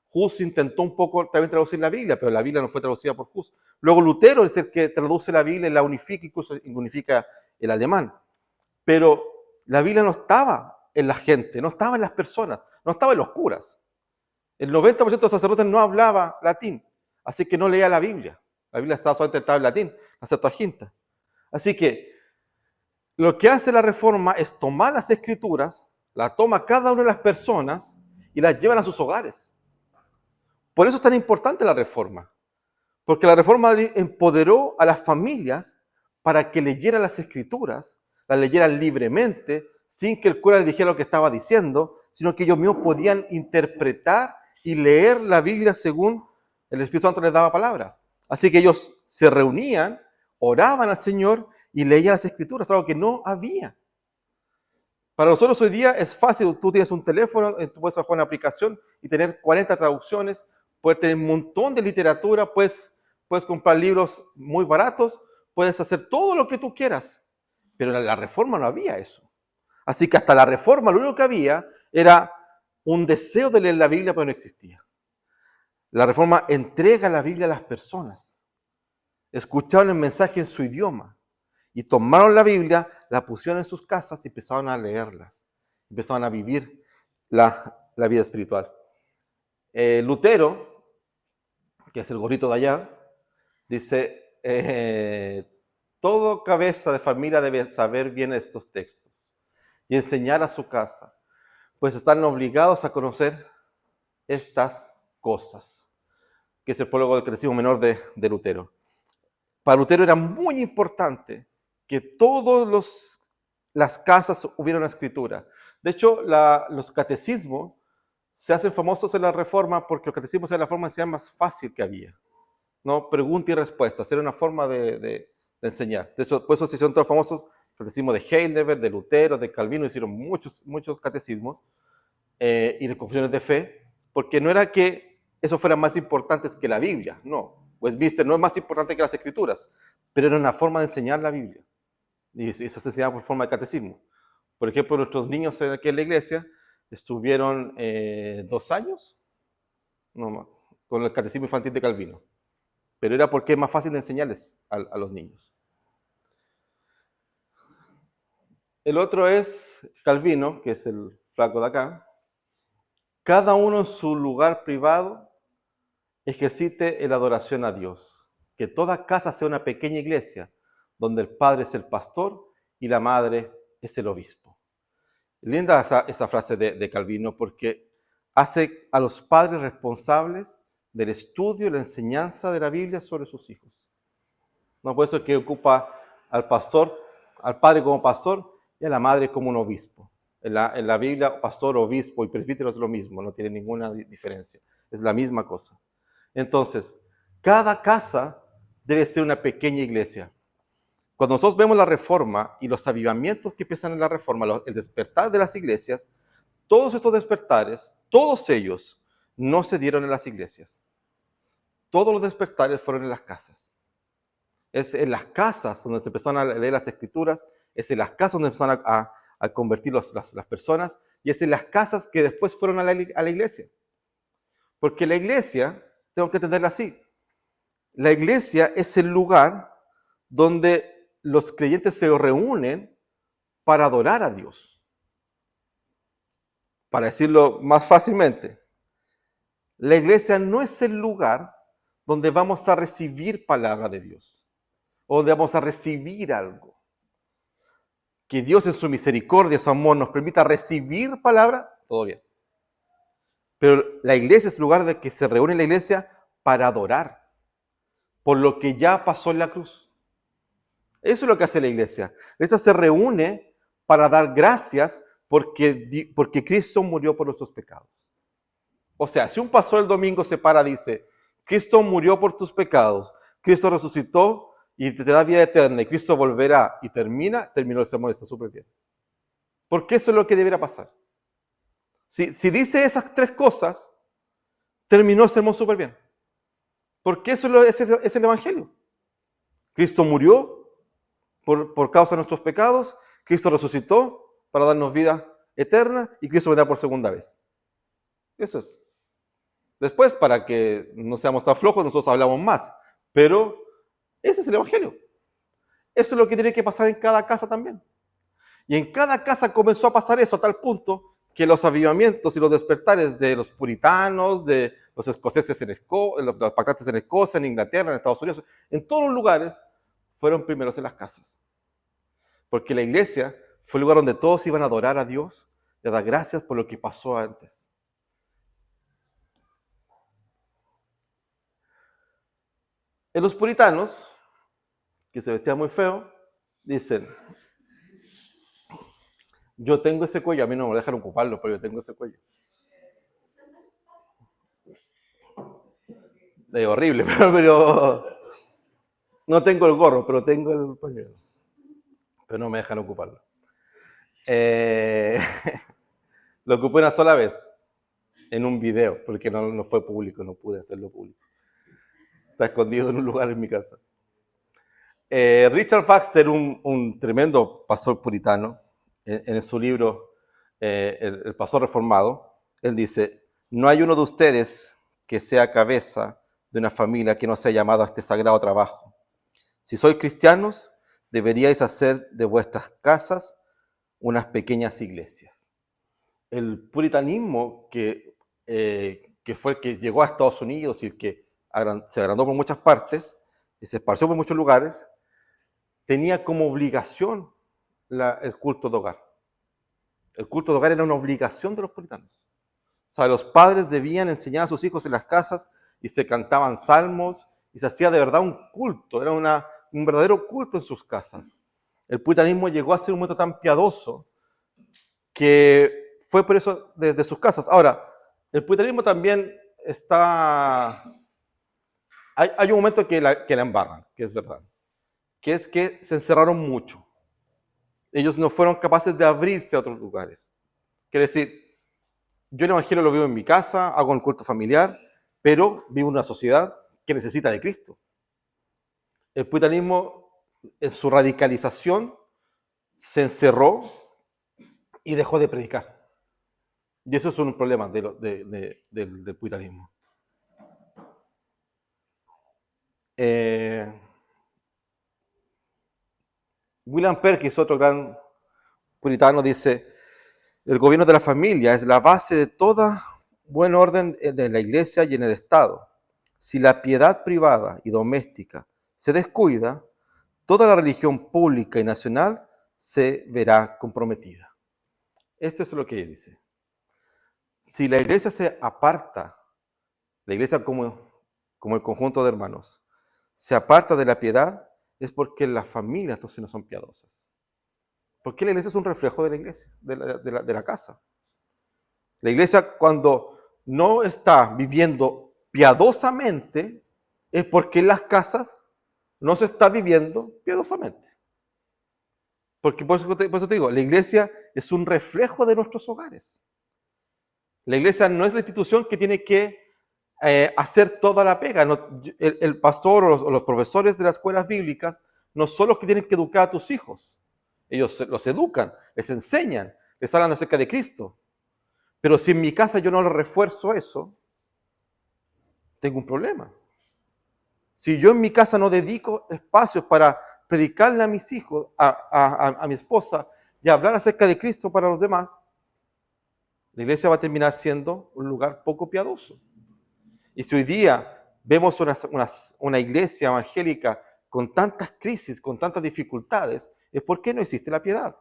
Hus intentó un poco también traducir la Biblia, pero la Biblia no fue traducida por Hus. Luego Lutero es el que traduce la Biblia y la unifica, incluso unifica el alemán. Pero la Biblia no estaba en la gente, no estaba en las personas, no estaba en los curas. El 90% de los sacerdotes no hablaba latín, así que no leía la Biblia. La Biblia solamente estaba en latín, la Septuaginta. Así que lo que hace la Reforma es tomar las Escrituras, la toma cada una de las personas y las llevan a sus hogares. Por eso es tan importante la Reforma, porque la Reforma empoderó a las familias para que leyeran las Escrituras, la leyeran libremente, sin que el cura les dijera lo que estaba diciendo, sino que ellos mismos podían interpretar y leer la Biblia según el Espíritu Santo les daba palabra. Así que ellos se reunían, oraban al Señor y leían las Escrituras, algo que no había. Para nosotros hoy día es fácil, tú tienes un teléfono, tú puedes bajar una aplicación y tener 40 traducciones, puedes tener un montón de literatura, puedes comprar libros muy baratos, puedes hacer todo lo que tú quieras. Pero en la Reforma no había eso. Así que hasta la Reforma lo único que había era un deseo de leer la Biblia, pero no existía. La Reforma entrega la Biblia a las personas. Escucharon el mensaje en su idioma y tomaron la Biblia, la pusieron en sus casas y empezaron a leerlas. Empezaron a vivir la vida espiritual. Lutero, que es el gorrito de allá, dice, todo cabeza de familia debe saber bien estos textos y enseñar a su casa, pues están obligados a conocer estas cosas, que es el prólogo del Catecismo Menor de Lutero. Para Lutero era muy importante que todas las casas hubiera una escritura. De hecho, los catecismos se hacen famosos en la Reforma porque los catecismos en la Reforma se más fácil que había, ¿no? Pregunta y respuesta, era una forma de enseñar. Por eso se hicieron todos famosos catecismos de Heidelberg, de Lutero, de Calvino, hicieron muchos catecismos y de confesiones de fe, porque no era que eso fueran más importantes que la Biblia, no. Westminster no es más importante que las Escrituras, pero era una forma de enseñar la Biblia. Y eso se enseñaba por forma de catecismo. Por ejemplo, nuestros niños aquí en la iglesia estuvieron 2 años no, con el catecismo infantil de Calvino. Pero era porque es más fácil de enseñarles a los niños. El otro es Calvino, que es el flaco de acá. Cada uno en su lugar privado ejercite la adoración a Dios. Que toda casa sea una pequeña iglesia, donde el padre es el pastor y la madre es el obispo. Linda esa frase de Calvino porque hace a los padres responsables del estudio y la enseñanza de la Biblia sobre sus hijos. No por eso es que ocupa al pastor, al padre como pastor y a la madre como un obispo. En la Biblia, pastor, obispo y presbítero es lo mismo, no tiene ninguna diferencia. Es la misma cosa. Entonces, cada casa debe ser una pequeña iglesia. Cuando nosotros vemos la Reforma y los avivamientos que empiezan en la Reforma, el despertar de las iglesias, todos estos despertares, todos ellos, no se dieron en las iglesias. Todos los despertares fueron en las casas. Es en las casas donde se empezaron a leer las escrituras, es en las casas donde empezaron a convertir las personas, y es en las casas que después fueron a la iglesia. Porque la iglesia, tengo que entenderla así, la iglesia es el lugar donde los creyentes se reúnen para adorar a Dios. Para decirlo más fácilmente, la iglesia no es el lugar donde vamos a recibir palabra de Dios, o donde vamos a recibir algo. Que Dios en su misericordia, su amor, nos permita recibir palabra, todo bien. Pero la iglesia es el lugar de que se reúne la iglesia para adorar por lo que ya pasó en la cruz. Eso es lo que hace la iglesia. La iglesia se reúne para dar gracias porque Cristo murió por nuestros pecados. O sea, si un pastor el domingo se para y dice, Cristo murió por tus pecados, Cristo resucitó y te da vida eterna y Cristo volverá y terminó el sermón, está súper bien. Porque eso es lo que debería pasar. Si dice esas 3 cosas, terminó el sermón súper bien. Porque eso es el Evangelio. Cristo murió por causa de nuestros pecados, Cristo resucitó para darnos vida eterna y Cristo vendrá por segunda vez. Eso es. Después, para que no seamos tan flojos, nosotros hablamos más. Pero ese es el Evangelio. Eso es lo que tiene que pasar en cada casa también. Y en cada casa comenzó a pasar eso a tal punto que los avivamientos y los despertares de los puritanos, de los escoceses los pacantes en Escocia, en Inglaterra, en Estados Unidos, en todos los lugares, fueron primeros en las casas. Porque la iglesia fue el lugar donde todos iban a adorar a Dios y a dar gracias por lo que pasó antes. En los puritanos, que se vestían muy feo, dicen, Yo tengo ese cuello, a mí no me dejan ocuparlo, pero yo tengo ese cuello. Es horrible, pero no tengo el gorro, pero tengo el pañuelo. Pero no me dejan ocuparlo. Eh, lo ocupé una sola vez en un video, porque no fue público, no pude hacerlo público. Está escondido en un lugar en mi casa. Richard Baxter, un tremendo pastor puritano, en su libro el Pastor Reformado, él dice, no hay uno de ustedes que sea cabeza de una familia que no sea llamado a este sagrado trabajo. Si sois cristianos, deberíais hacer de vuestras casas unas pequeñas iglesias. El puritanismo que fue el que llegó a Estados Unidos y el que se agrandó por muchas partes y se esparció por muchos lugares, tenía como obligación el culto de hogar. El culto de hogar era una obligación de los puritanos. O sea, los padres debían enseñar a sus hijos en las casas y se cantaban salmos y se hacía de verdad un culto, era un verdadero culto en sus casas. El puritanismo llegó a ser un momento tan piadoso que fue por eso desde sus casas. Ahora, el puritanismo también está... Hay un momento que la embarran, que es verdad, que es que se encerraron mucho. Ellos no fueron capaces de abrirse a otros lugares. Quiere decir, yo el evangelio lo vivo en mi casa, hago un culto familiar, pero vivo en una sociedad que necesita de Cristo. El puritanismo, en su radicalización, se encerró y dejó de predicar. Y eso es un problema del puritanismo. William Perkins, otro gran puritano, dice, el gobierno de la familia es la base de toda buen orden de la iglesia y en el Estado. Si la piedad privada y doméstica se descuida, toda la religión pública y nacional se verá comprometida. Esto es lo que dice. Si la iglesia se aparta, la iglesia como el conjunto de hermanos, se aparta de la piedad, es porque las familias entonces no son piadosas. Porque la iglesia es un reflejo de la iglesia, de la casa. La iglesia cuando no está viviendo piadosamente es porque en las casas no se está viviendo piadosamente. Porque por eso te digo, la iglesia es un reflejo de nuestros hogares. La iglesia no es la institución que tiene que hacer toda la pega. No, el pastor o los profesores de las escuelas bíblicas no son los que tienen que educar a tus hijos. Ellos los educan, les enseñan, les hablan acerca de Cristo. Pero si en mi casa yo no le refuerzo eso, tengo un problema. Si yo en mi casa no dedico espacios para predicarle a mis hijos, a mi esposa, y hablar acerca de Cristo para los demás, la iglesia va a terminar siendo un lugar poco piadoso. Y si hoy día vemos una iglesia evangélica con tantas crisis, con tantas dificultades, es porque no existe la piedad.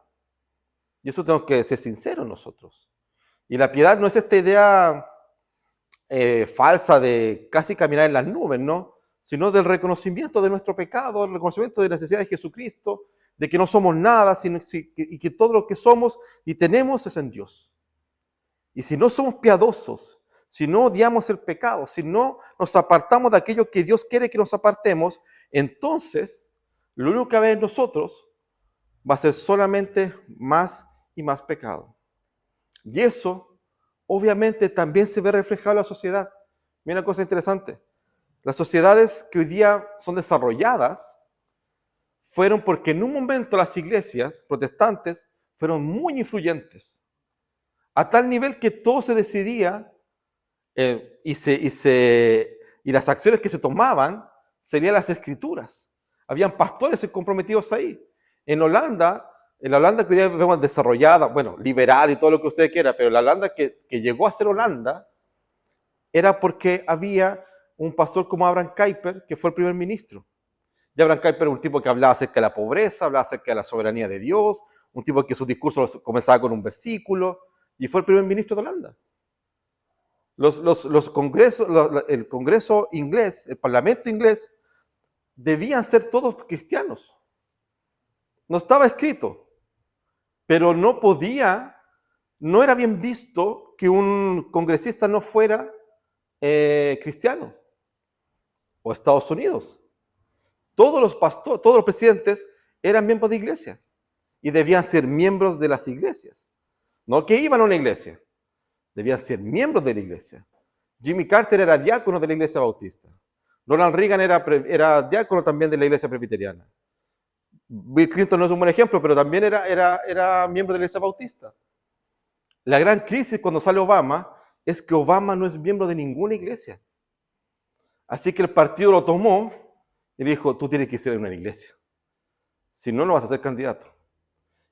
Y eso tenemos que ser sinceros nosotros. Y la piedad no es esta idea falsa de casi caminar en las nubes, ¿no? Sino del reconocimiento de nuestro pecado, el reconocimiento de la necesidad de Jesucristo, de que no somos nada, y que todo lo que somos y tenemos es en Dios. Y si no somos piadosos, si no odiamos el pecado, si no nos apartamos de aquello que Dios quiere que nos apartemos, entonces lo único que va a haber en nosotros va a ser solamente más y más pecado. Y eso obviamente también se ve reflejado en la sociedad. Mira una cosa interesante. Las sociedades que hoy día son desarrolladas fueron porque en un momento las iglesias protestantes fueron muy influyentes, a tal nivel que todo se decidía y las acciones que se tomaban serían las escrituras. Habían pastores comprometidos ahí. En la Holanda que hoy día vemos desarrollada, bueno, liberal y todo lo que usted quiera, pero la Holanda que llegó a ser Holanda era porque había un pastor como Abraham Kuyper, que fue el primer ministro. Y Abraham Kuyper era un tipo que hablaba acerca de la pobreza, hablaba acerca de la soberanía de Dios, un tipo que sus discursos comenzaba con un versículo, y fue el primer ministro de Holanda. Los congresos, el Congreso inglés, el Parlamento inglés, debían ser todos cristianos. No estaba escrito, pero no era bien visto que un congresista no fuera cristiano, o Estados Unidos. Todos los pastores, todos los presidentes eran miembros de iglesia y debían ser miembros de las iglesias. No que iban a una iglesia, debían ser miembros de la iglesia. Jimmy Carter era diácono de la iglesia bautista. Ronald Reagan era diácono también de la iglesia presbiteriana. Bill Clinton no es un buen ejemplo, pero también era miembro de la iglesia bautista. La gran crisis cuando sale Obama es que Obama no es miembro de ninguna iglesia. Así que el partido lo tomó y le dijo, tú tienes que ser en una iglesia. Si no, no vas a ser candidato.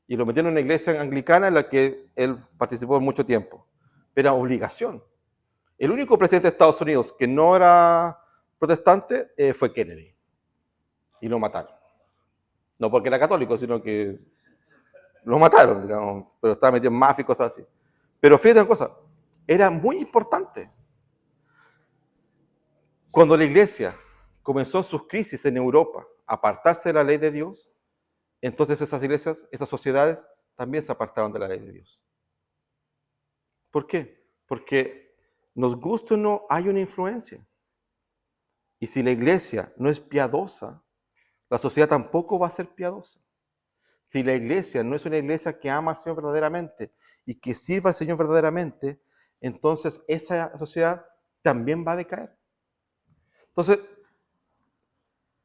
Y lo metieron en una iglesia anglicana en la que él participó mucho tiempo. Pero era obligación. El único presidente de Estados Unidos que no era protestante fue Kennedy. Y lo mataron. No porque era católico, sino que lo mataron, digamos, pero estaba metido en mafia y cosas así. Pero fíjate una cosa, era muy importante. Cuando la iglesia comenzó sus crisis en Europa a apartarse de la ley de Dios, entonces esas iglesias, esas sociedades, también se apartaron de la ley de Dios. ¿Por qué? Porque nos guste o no, hay una influencia. Y si la iglesia no es piadosa, la sociedad tampoco va a ser piadosa. Si la iglesia no es una iglesia que ama al Señor verdaderamente y que sirva al Señor verdaderamente, entonces esa sociedad también va a decaer. Entonces,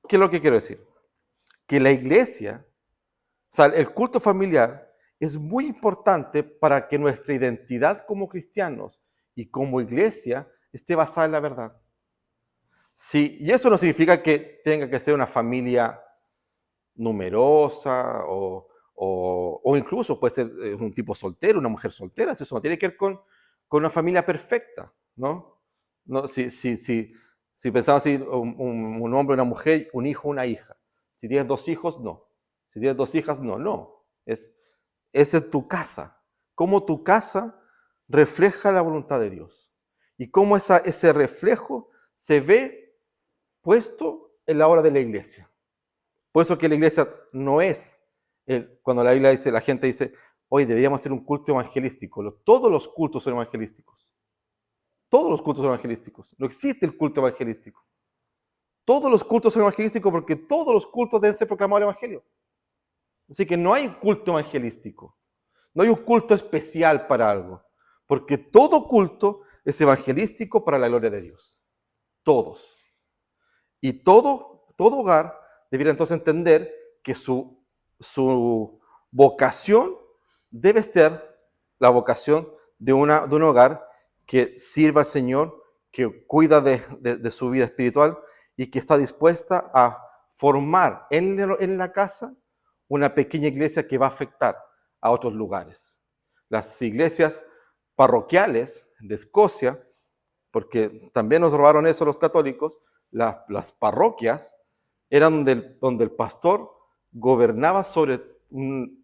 ¿qué es lo que quiero decir? Que la iglesia, o sea, el culto familiar es muy importante para que nuestra identidad como cristianos y como iglesia esté basada en la verdad. Sí, y eso no significa que tenga que ser una familia numerosa o incluso puede ser un tipo soltero, una mujer soltera. Eso no tiene que ver con una familia perfecta, ¿no? No, si pensamos así, un hombre, una mujer, un hijo, una hija. Si tienes 2 hijos, no. Si tienes 2 hijas, no. Esa es tu casa. Cómo tu casa refleja la voluntad de Dios. Y cómo ese reflejo se ve puesto en la obra de la iglesia. Por eso que la iglesia no es, cuando la Biblia dice, la gente dice, hoy deberíamos hacer un culto evangelístico. Todos los cultos son evangelísticos. Todos los cultos son evangelísticos. No existe el culto evangelístico. Todos los cultos son evangelísticos porque todos los cultos deben ser proclamados el evangelio. Así que no hay un culto evangelístico. No hay un culto especial para algo. Porque todo culto es evangelístico para la gloria de Dios. Todos. Y todo hogar debería entonces entender que su vocación debe ser la vocación de un hogar que sirva al Señor, que cuida de su vida espiritual y que está dispuesta a formar en la casa una pequeña iglesia que va a afectar a otros lugares. Las iglesias parroquiales de Escocia, porque también nos robaron eso los católicos, las parroquias eran donde el pastor gobernaba sobre un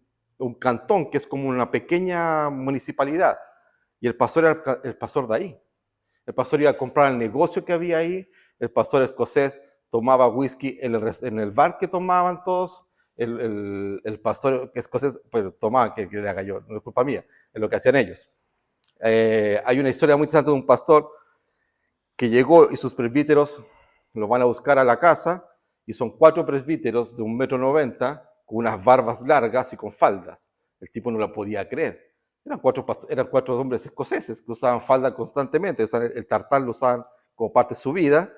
cantón que es como una pequeña municipalidad, y el pastor era el pastor de ahí. El pastor iba a comprar el negocio que había ahí, el pastor escocés tomaba whisky en el bar que tomaban todos, el pastor escocés pues, tomaba, que le haga yo, no es culpa mía, es lo que hacían ellos. Hay una historia muy interesante de un pastor que llegó y sus presbíteros lo van a buscar a la casa y son 4 presbíteros de 1,90 m con unas barbas largas y con faldas. El tipo no la podía creer. Eran 4 hombres escoceses que usaban falda constantemente, o sea, el tartán lo usaban como parte de su vida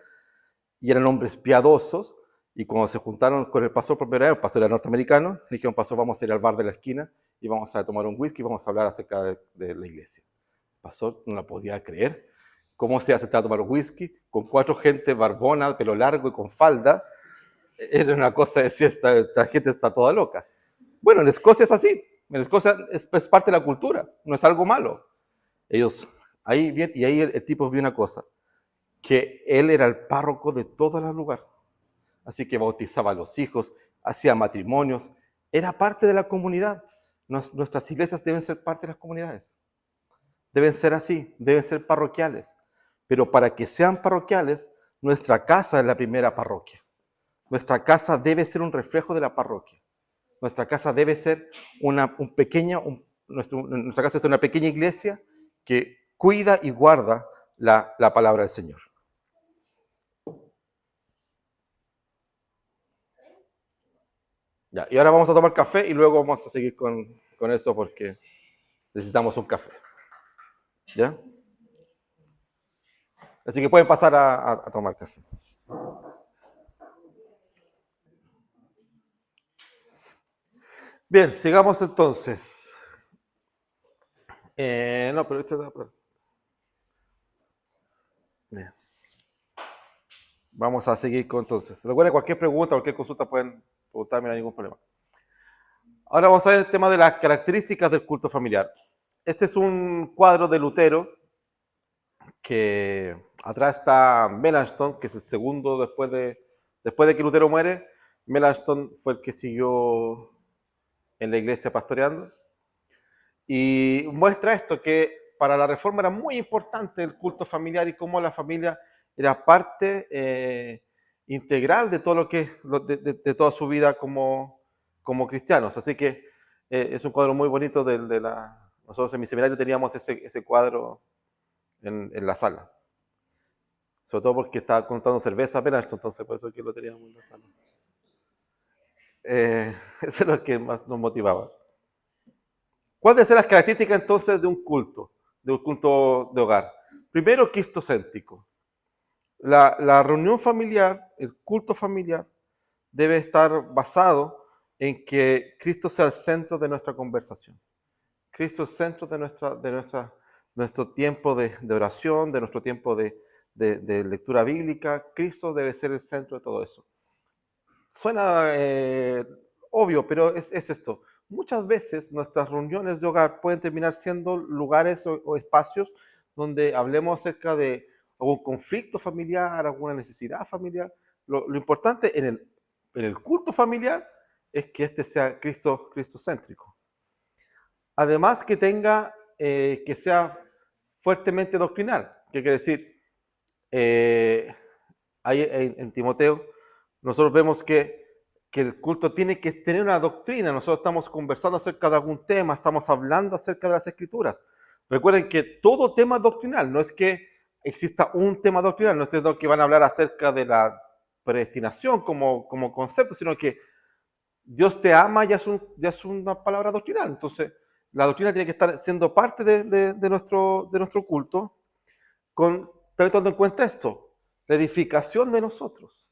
y eran hombres piadosos. Y cuando se juntaron con el pastor por primera vez, el pastor era norteamericano, le dijeron, pastor, vamos a ir al bar de la esquina y vamos a tomar un whisky y vamos a hablar acerca de la iglesia. El pastor no la podía creer. ¿Cómo se aceptaba tomar whisky con 4 gente barbona, pelo largo y con falda? Era una cosa de decir, esta gente está toda loca. Bueno, en Escocia es así. En Escocia es parte de la cultura, no es algo malo. Ahí el tipo vio una cosa, que él era el párroco de todo el lugar. Así que bautizaba a los hijos, hacía matrimonios, era parte de la comunidad. Nuestras iglesias deben ser parte de las comunidades. Deben ser así, deben ser parroquiales. Pero para que sean parroquiales, nuestra casa es la primera parroquia. Nuestra casa debe ser un reflejo de la parroquia. nuestra casa debe ser nuestra casa es una pequeña iglesia que cuida y guarda la palabra del Señor. Ya, y ahora vamos a tomar café y luego vamos a seguir con eso porque necesitamos un café. ¿Ya? Así que pueden pasar a tomar café. Bien, sigamos entonces. No, pero esto está... Bien. Vamos a seguir con entonces. Recuerden, cualquier pregunta, cualquier consulta pueden preguntarme, no hay ningún problema. Ahora vamos a ver el tema de las características del culto familiar. Este es un cuadro de Lutero, que atrás está Melanchthon, que es el segundo después de que Lutero muere. Melanchthon fue el que siguió en la iglesia pastoreando. Y muestra esto, que para la Reforma era muy importante el culto familiar y cómo la familia era parte integral de todo de toda su vida como cristianos. Así que es un cuadro muy bonito nosotros en mi seminario teníamos ese cuadro en la sala. Sobre todo porque estaba contando cerveza apenas, entonces por eso que lo teníamos en la sala. Eso es lo que más nos motivaba. ¿Cuáles son las características entonces de un culto de hogar? Primero, cristocéntrico. La reunión familiar, el culto familiar, debe estar basado en que Cristo sea el centro de nuestra conversación. Cristo es el centro de nuestro tiempo de oración, de nuestro tiempo de lectura bíblica. Cristo debe ser el centro de todo eso. Suena obvio, pero es esto. Muchas veces nuestras reuniones de hogar pueden terminar siendo lugares o espacios donde hablemos acerca de algún conflicto familiar, alguna necesidad familiar. Lo importante en el culto familiar es que este sea cristocéntrico. Además que que sea fuertemente doctrinal. ¿Qué quiere decir? Ahí en Timoteo nosotros vemos que el culto tiene que tener una doctrina. Nosotros estamos conversando acerca de algún tema, estamos hablando acerca de las Escrituras. Recuerden que todo tema es doctrinal, no es que exista un tema doctrinal, no es que van a hablar acerca de la predestinación como concepto, sino que Dios te ama ya es una palabra doctrinal. Entonces, la doctrina tiene que estar siendo parte de nuestro culto, teniendo en cuenta esto, la edificación de nosotros.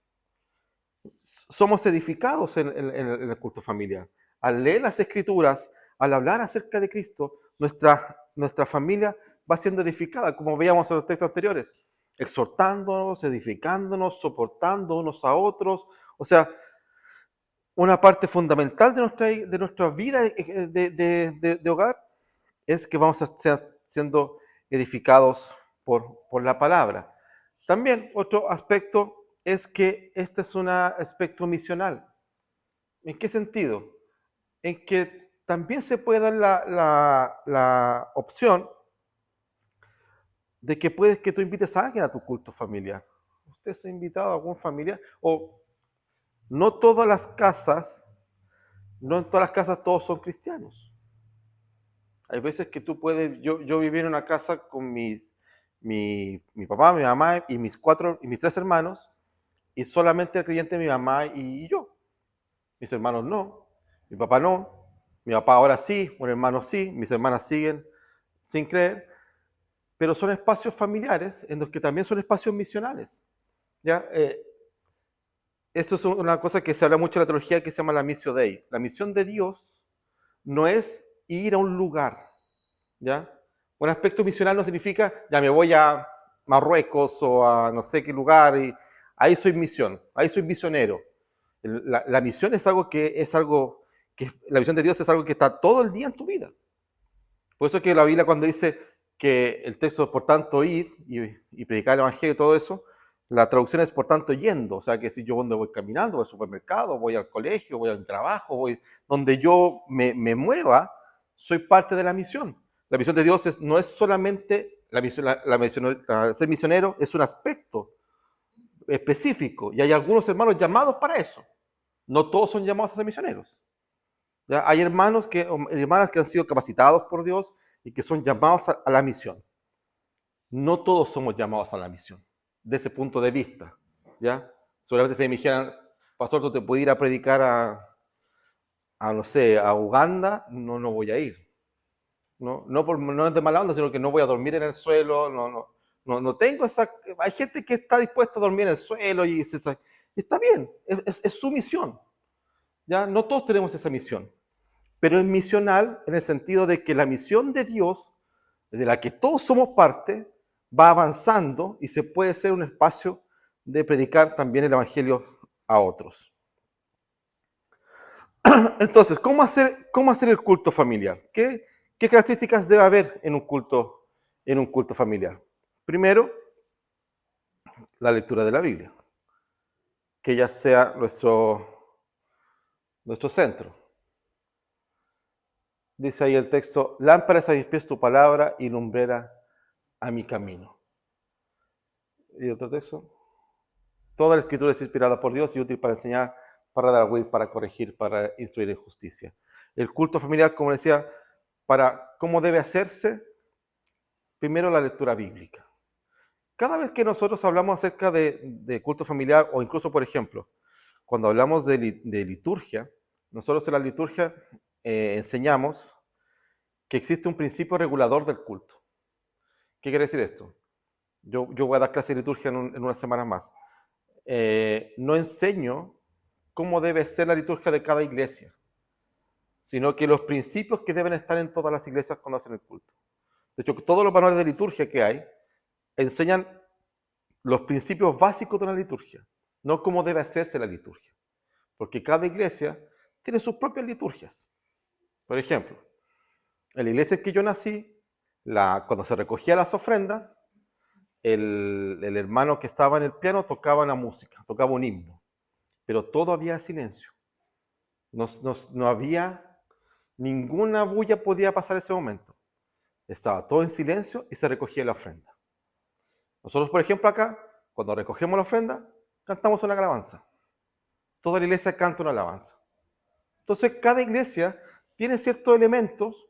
Somos edificados en el culto familiar. Al leer las Escrituras, al hablar acerca de Cristo, nuestra familia va siendo edificada, como veíamos en los textos anteriores, exhortándonos, edificándonos, soportando unos a otros. O sea, una parte fundamental de nuestra vida de hogar es que vamos a estar siendo edificados por la palabra. También otro aspecto es que este es un aspecto misional. ¿En qué sentido? En que también se puede dar la opción de que puedes que tú invites a alguien a tu culto familiar. ¿Usted se ha invitado a algún familiar? O no todas las casas, no en todas las casas todos son cristianos. Hay veces que tú puedes, yo viví en una casa con mi papá, mi mamá y mis 3 hermanos, y solamente el creyente mi mamá y yo. Mis hermanos no, mi papá no, mi papá ahora sí, un hermano sí, mis hermanas siguen sin creer, pero son espacios familiares en los que también son espacios misionales. ¿Ya? Esto es una cosa que se habla mucho en la teología que se llama la missio Dei. La misión de Dios no es ir a un lugar, ¿ya? Un aspecto misional no significa, ya me voy a Marruecos o a no sé qué lugar y ahí soy misión, ahí soy misionero. La misión es algo la misión de Dios es algo que está todo el día en tu vida. Por eso que la Biblia cuando dice que el texto, por tanto, id y predicar el evangelio y todo eso, la traducción es por tanto yendo. O sea, que si yo donde voy caminando, voy al supermercado, voy al colegio, voy al trabajo, donde yo me mueva, soy parte de la misión. La misión de Dios no es solamente ser misionero, es un aspecto específico. Y hay algunos hermanos llamados para eso. No todos son llamados a ser misioneros. ¿Ya? Hay hermanas que han sido capacitados por Dios y que son llamados a la misión. No todos somos llamados a la misión, de ese punto de vista. ¿Ya? Solamente si me dijeran, pastor, tú te puedes ir a predicar no sé, a Uganda, no voy a ir. No es de mala onda, sino que no voy a dormir en el suelo, no tengo esa... Hay gente que está dispuesta a dormir en el suelo y está bien, es su misión. ¿Ya? No todos tenemos esa misión, pero es misional en el sentido de que la misión de Dios, de la que todos somos parte, va avanzando y se puede ser un espacio de predicar también el Evangelio a otros. Entonces, ¿cómo hacer el culto familiar? ¿Qué características debe haber en un culto familiar? Primero, la lectura de la Biblia, que ya sea nuestro centro. Dice ahí el texto, lámpara es a mis pies tu palabra y lumbrera a mi camino. ¿Y otro texto? Toda la escritura es inspirada por Dios y útil para enseñar, para dar will, para corregir, para instruir en justicia. El culto familiar, como decía, ¿cómo debe hacerse? Primero la lectura bíblica. Cada vez que nosotros hablamos acerca de culto familiar, o incluso, por ejemplo, cuando hablamos de liturgia, nosotros en la liturgia enseñamos que existe un principio regulador del culto. ¿Qué quiere decir esto? Yo voy a dar clase de liturgia en unas semanas más. No enseño cómo debe ser la liturgia de cada iglesia, sino que los principios que deben estar en todas las iglesias cuando hacen el culto. De hecho, todos los manuales de liturgia que hay enseñan los principios básicos de la liturgia, no cómo debe hacerse la liturgia, porque cada iglesia tiene sus propias liturgias. Por ejemplo, en la iglesia en que yo nací, cuando se recogían las ofrendas, el hermano que estaba en el piano tocaba la música, tocaba un himno, pero todo había silencio. No había ninguna bulla podía pasar ese momento. Estaba todo en silencio y se recogía la ofrenda. Nosotros, por ejemplo, acá, cuando recogemos la ofrenda, cantamos una alabanza. Toda la iglesia canta una alabanza. Entonces, cada iglesia tiene ciertos elementos.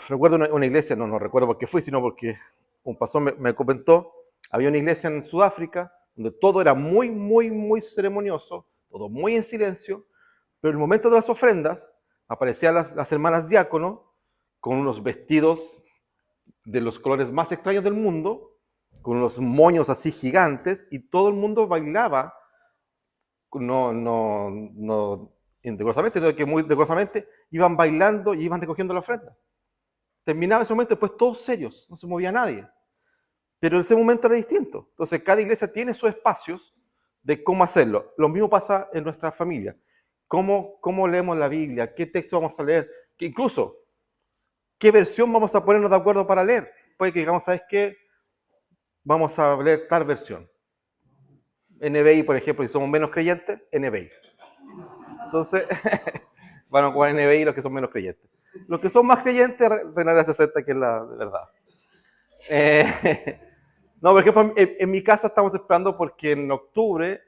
Recuerdo una iglesia, no recuerdo por qué fui, sino porque un pastor me comentó, había una iglesia en Sudáfrica donde todo era muy, muy, muy ceremonioso, todo muy en silencio, pero en el momento de las ofrendas aparecían las hermanas diáconos con unos vestidos de los colores más extraños del mundo, con unos moños así gigantes, y todo el mundo bailaba, no indecorosamente, sino que muy decorosamente, iban bailando y iban recogiendo la ofrenda. Terminaba ese momento, después todos serios, no se movía nadie. Pero ese momento era distinto. Entonces, cada iglesia tiene sus espacios de cómo hacerlo. Lo mismo pasa en nuestra familia. ¿Cómo leemos la Biblia? ¿Qué texto vamos a leer? Que incluso, ¿qué versión vamos a ponernos de acuerdo para leer? Puede que digamos, ¿sabes qué? Vamos a leer tal versión. NBI, por ejemplo, si somos menos creyentes, NBI. Entonces, van a ocupar NBI los que son menos creyentes. Los que son más creyentes, Reina 60, que es la verdad. No, por ejemplo, en mi casa estamos esperando porque en octubre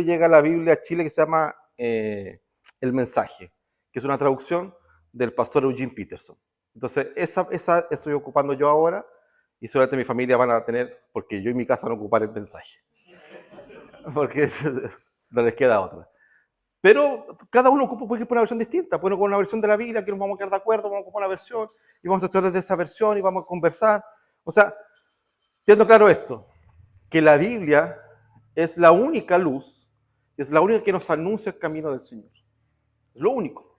llega la Biblia a Chile que se llama El Mensaje, que es una traducción del pastor Eugene Peterson. Entonces, esa estoy ocupando yo ahora y solamente mi familia van a tener, porque yo y mi casa van a ocupar el mensaje. Porque no les queda otra. Pero cada uno ocupa, por ejemplo, una versión distinta. Puede ocupar una versión de la Biblia que nos vamos a quedar de acuerdo, vamos a ocupar una versión y vamos a estudiar desde esa versión y vamos a conversar. O sea, teniendo claro esto, que la Biblia es la única luz, es la única que nos anuncia el camino del Señor. Es lo único.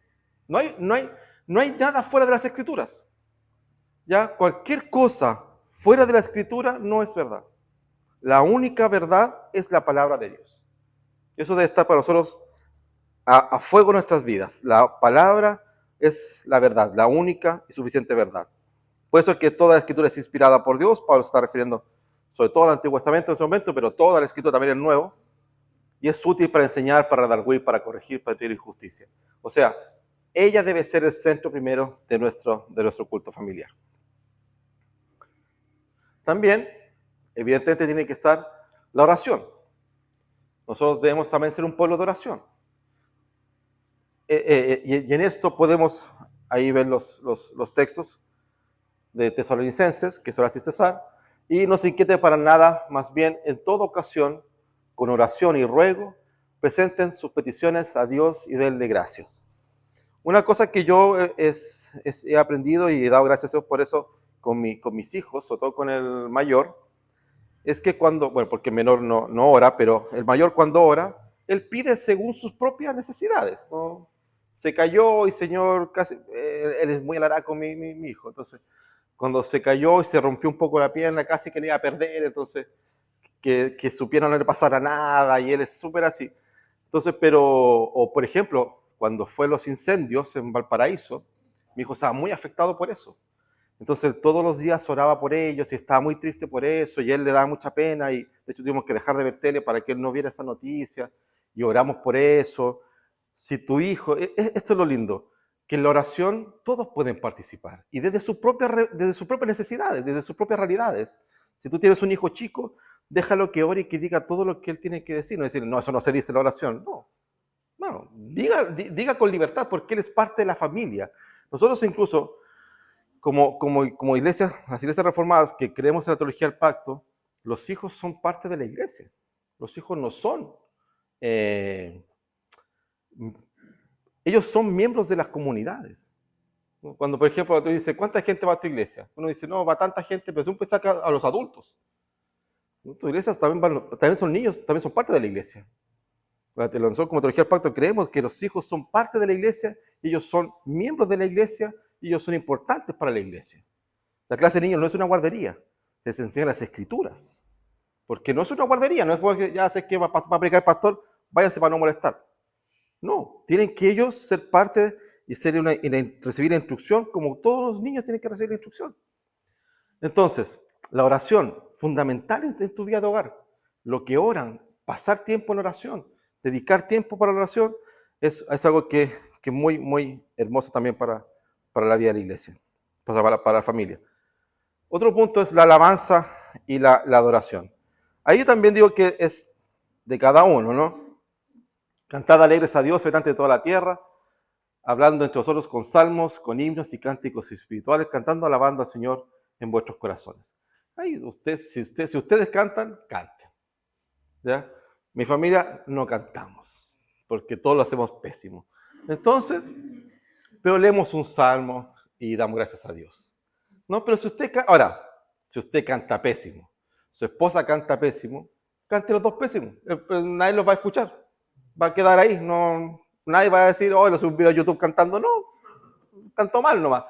No hay nada fuera de las Escrituras. ¿Ya? Cualquier cosa fuera de la Escritura no es verdad. La única verdad es la palabra de Dios. Eso debe estar para nosotros a fuego en nuestras vidas. La palabra es la verdad, la única y suficiente verdad. Por eso es que toda la Escritura es inspirada por Dios. Pablo se está refiriendo sobre todo al Antiguo Testamento en ese momento, pero toda la Escritura también es nuevo. Y es útil para enseñar, para redarguir, para corregir, para tener justicia. O sea, ella debe ser el centro primero de nuestro culto familiar. También, evidentemente, tiene que estar la oración. Nosotros debemos también ser un pueblo de oración. y en esto podemos ahí ver los textos de Tesalonicenses, que son así César, y no se inquiete para nada, más bien en toda ocasión, con oración y ruego, presenten sus peticiones a Dios y denle gracias. Una cosa que yo he aprendido y he dado gracias a Dios por eso con mis hijos, sobre todo con el mayor, es que cuando, bueno, porque el menor no ora, pero el mayor cuando ora, él pide según sus propias necesidades, ¿no? Se cayó y Señor, casi, él es muy alaraco mi hijo, entonces cuando se cayó y se rompió un poco la pierna, casi que le iba a perder, entonces que su pierna no le pasara nada y él es súper así. Entonces, pero, o por ejemplo, cuando fue los incendios en Valparaíso, mi hijo estaba muy afectado por eso. Entonces todos los días oraba por ellos y estaba muy triste por eso y él le daba mucha pena y de hecho tuvimos que dejar de ver tele para que él no viera esa noticia y oramos por eso. Si tu hijo, esto es lo lindo, que en la oración todos pueden participar y desde sus propias necesidades, desde sus propias realidades. Si tú tienes un hijo chico, déjalo que ore y que diga todo lo que él tiene que decir, no decir, no, eso no se dice en la oración, no. Bueno, diga con libertad porque él es parte de la familia. Nosotros incluso como iglesia, las iglesias reformadas que creemos en la teología del pacto, los hijos son parte de la iglesia. Los hijos no son, eh, ellos son miembros de las comunidades. Cuando, por ejemplo, tú dices, ¿cuánta gente va a tu iglesia? Uno dice, no, va tanta gente, pero siempre saca a los adultos. Tus iglesias también son niños, también son parte de la iglesia. Nosotros como teología del pacto creemos que los hijos son parte de la iglesia, ellos son miembros de la iglesia y ellos son importantes para la iglesia. La clase de niños no es una guardería, les enseñan las escrituras. Porque no es una guardería, no es porque ya sé que va a predicar el pastor, váyanse para no molestar. No, tienen que ellos ser parte y recibir la instrucción como todos los niños tienen que recibir la instrucción. Entonces, la oración, fundamental en tu vida de hogar. Lo que oran, pasar tiempo en oración, dedicar tiempo para la oración, es algo que es muy, muy hermoso también para la vida de la iglesia, para la familia. Otro punto es la alabanza y la adoración. Ahí yo también digo que es de cada uno, ¿no? Cantad alegres a Dios delante de toda la tierra, hablando entre vosotros con salmos, con himnos y cánticos espirituales, cantando, alabando al Señor en vuestros corazones. Ahí si ustedes cantan, canten. ¿Ya? Mi familia no cantamos, porque todos lo hacemos pésimo. Entonces, pero leemos un salmo y damos gracias a Dios. No, pero si usted canta pésimo, su esposa canta pésimo, cante los dos pésimos. Pues nadie los va a escuchar. Va a quedar ahí. No, nadie va a decir, oh, lo subí un video a YouTube cantando. No, cantó mal nomás.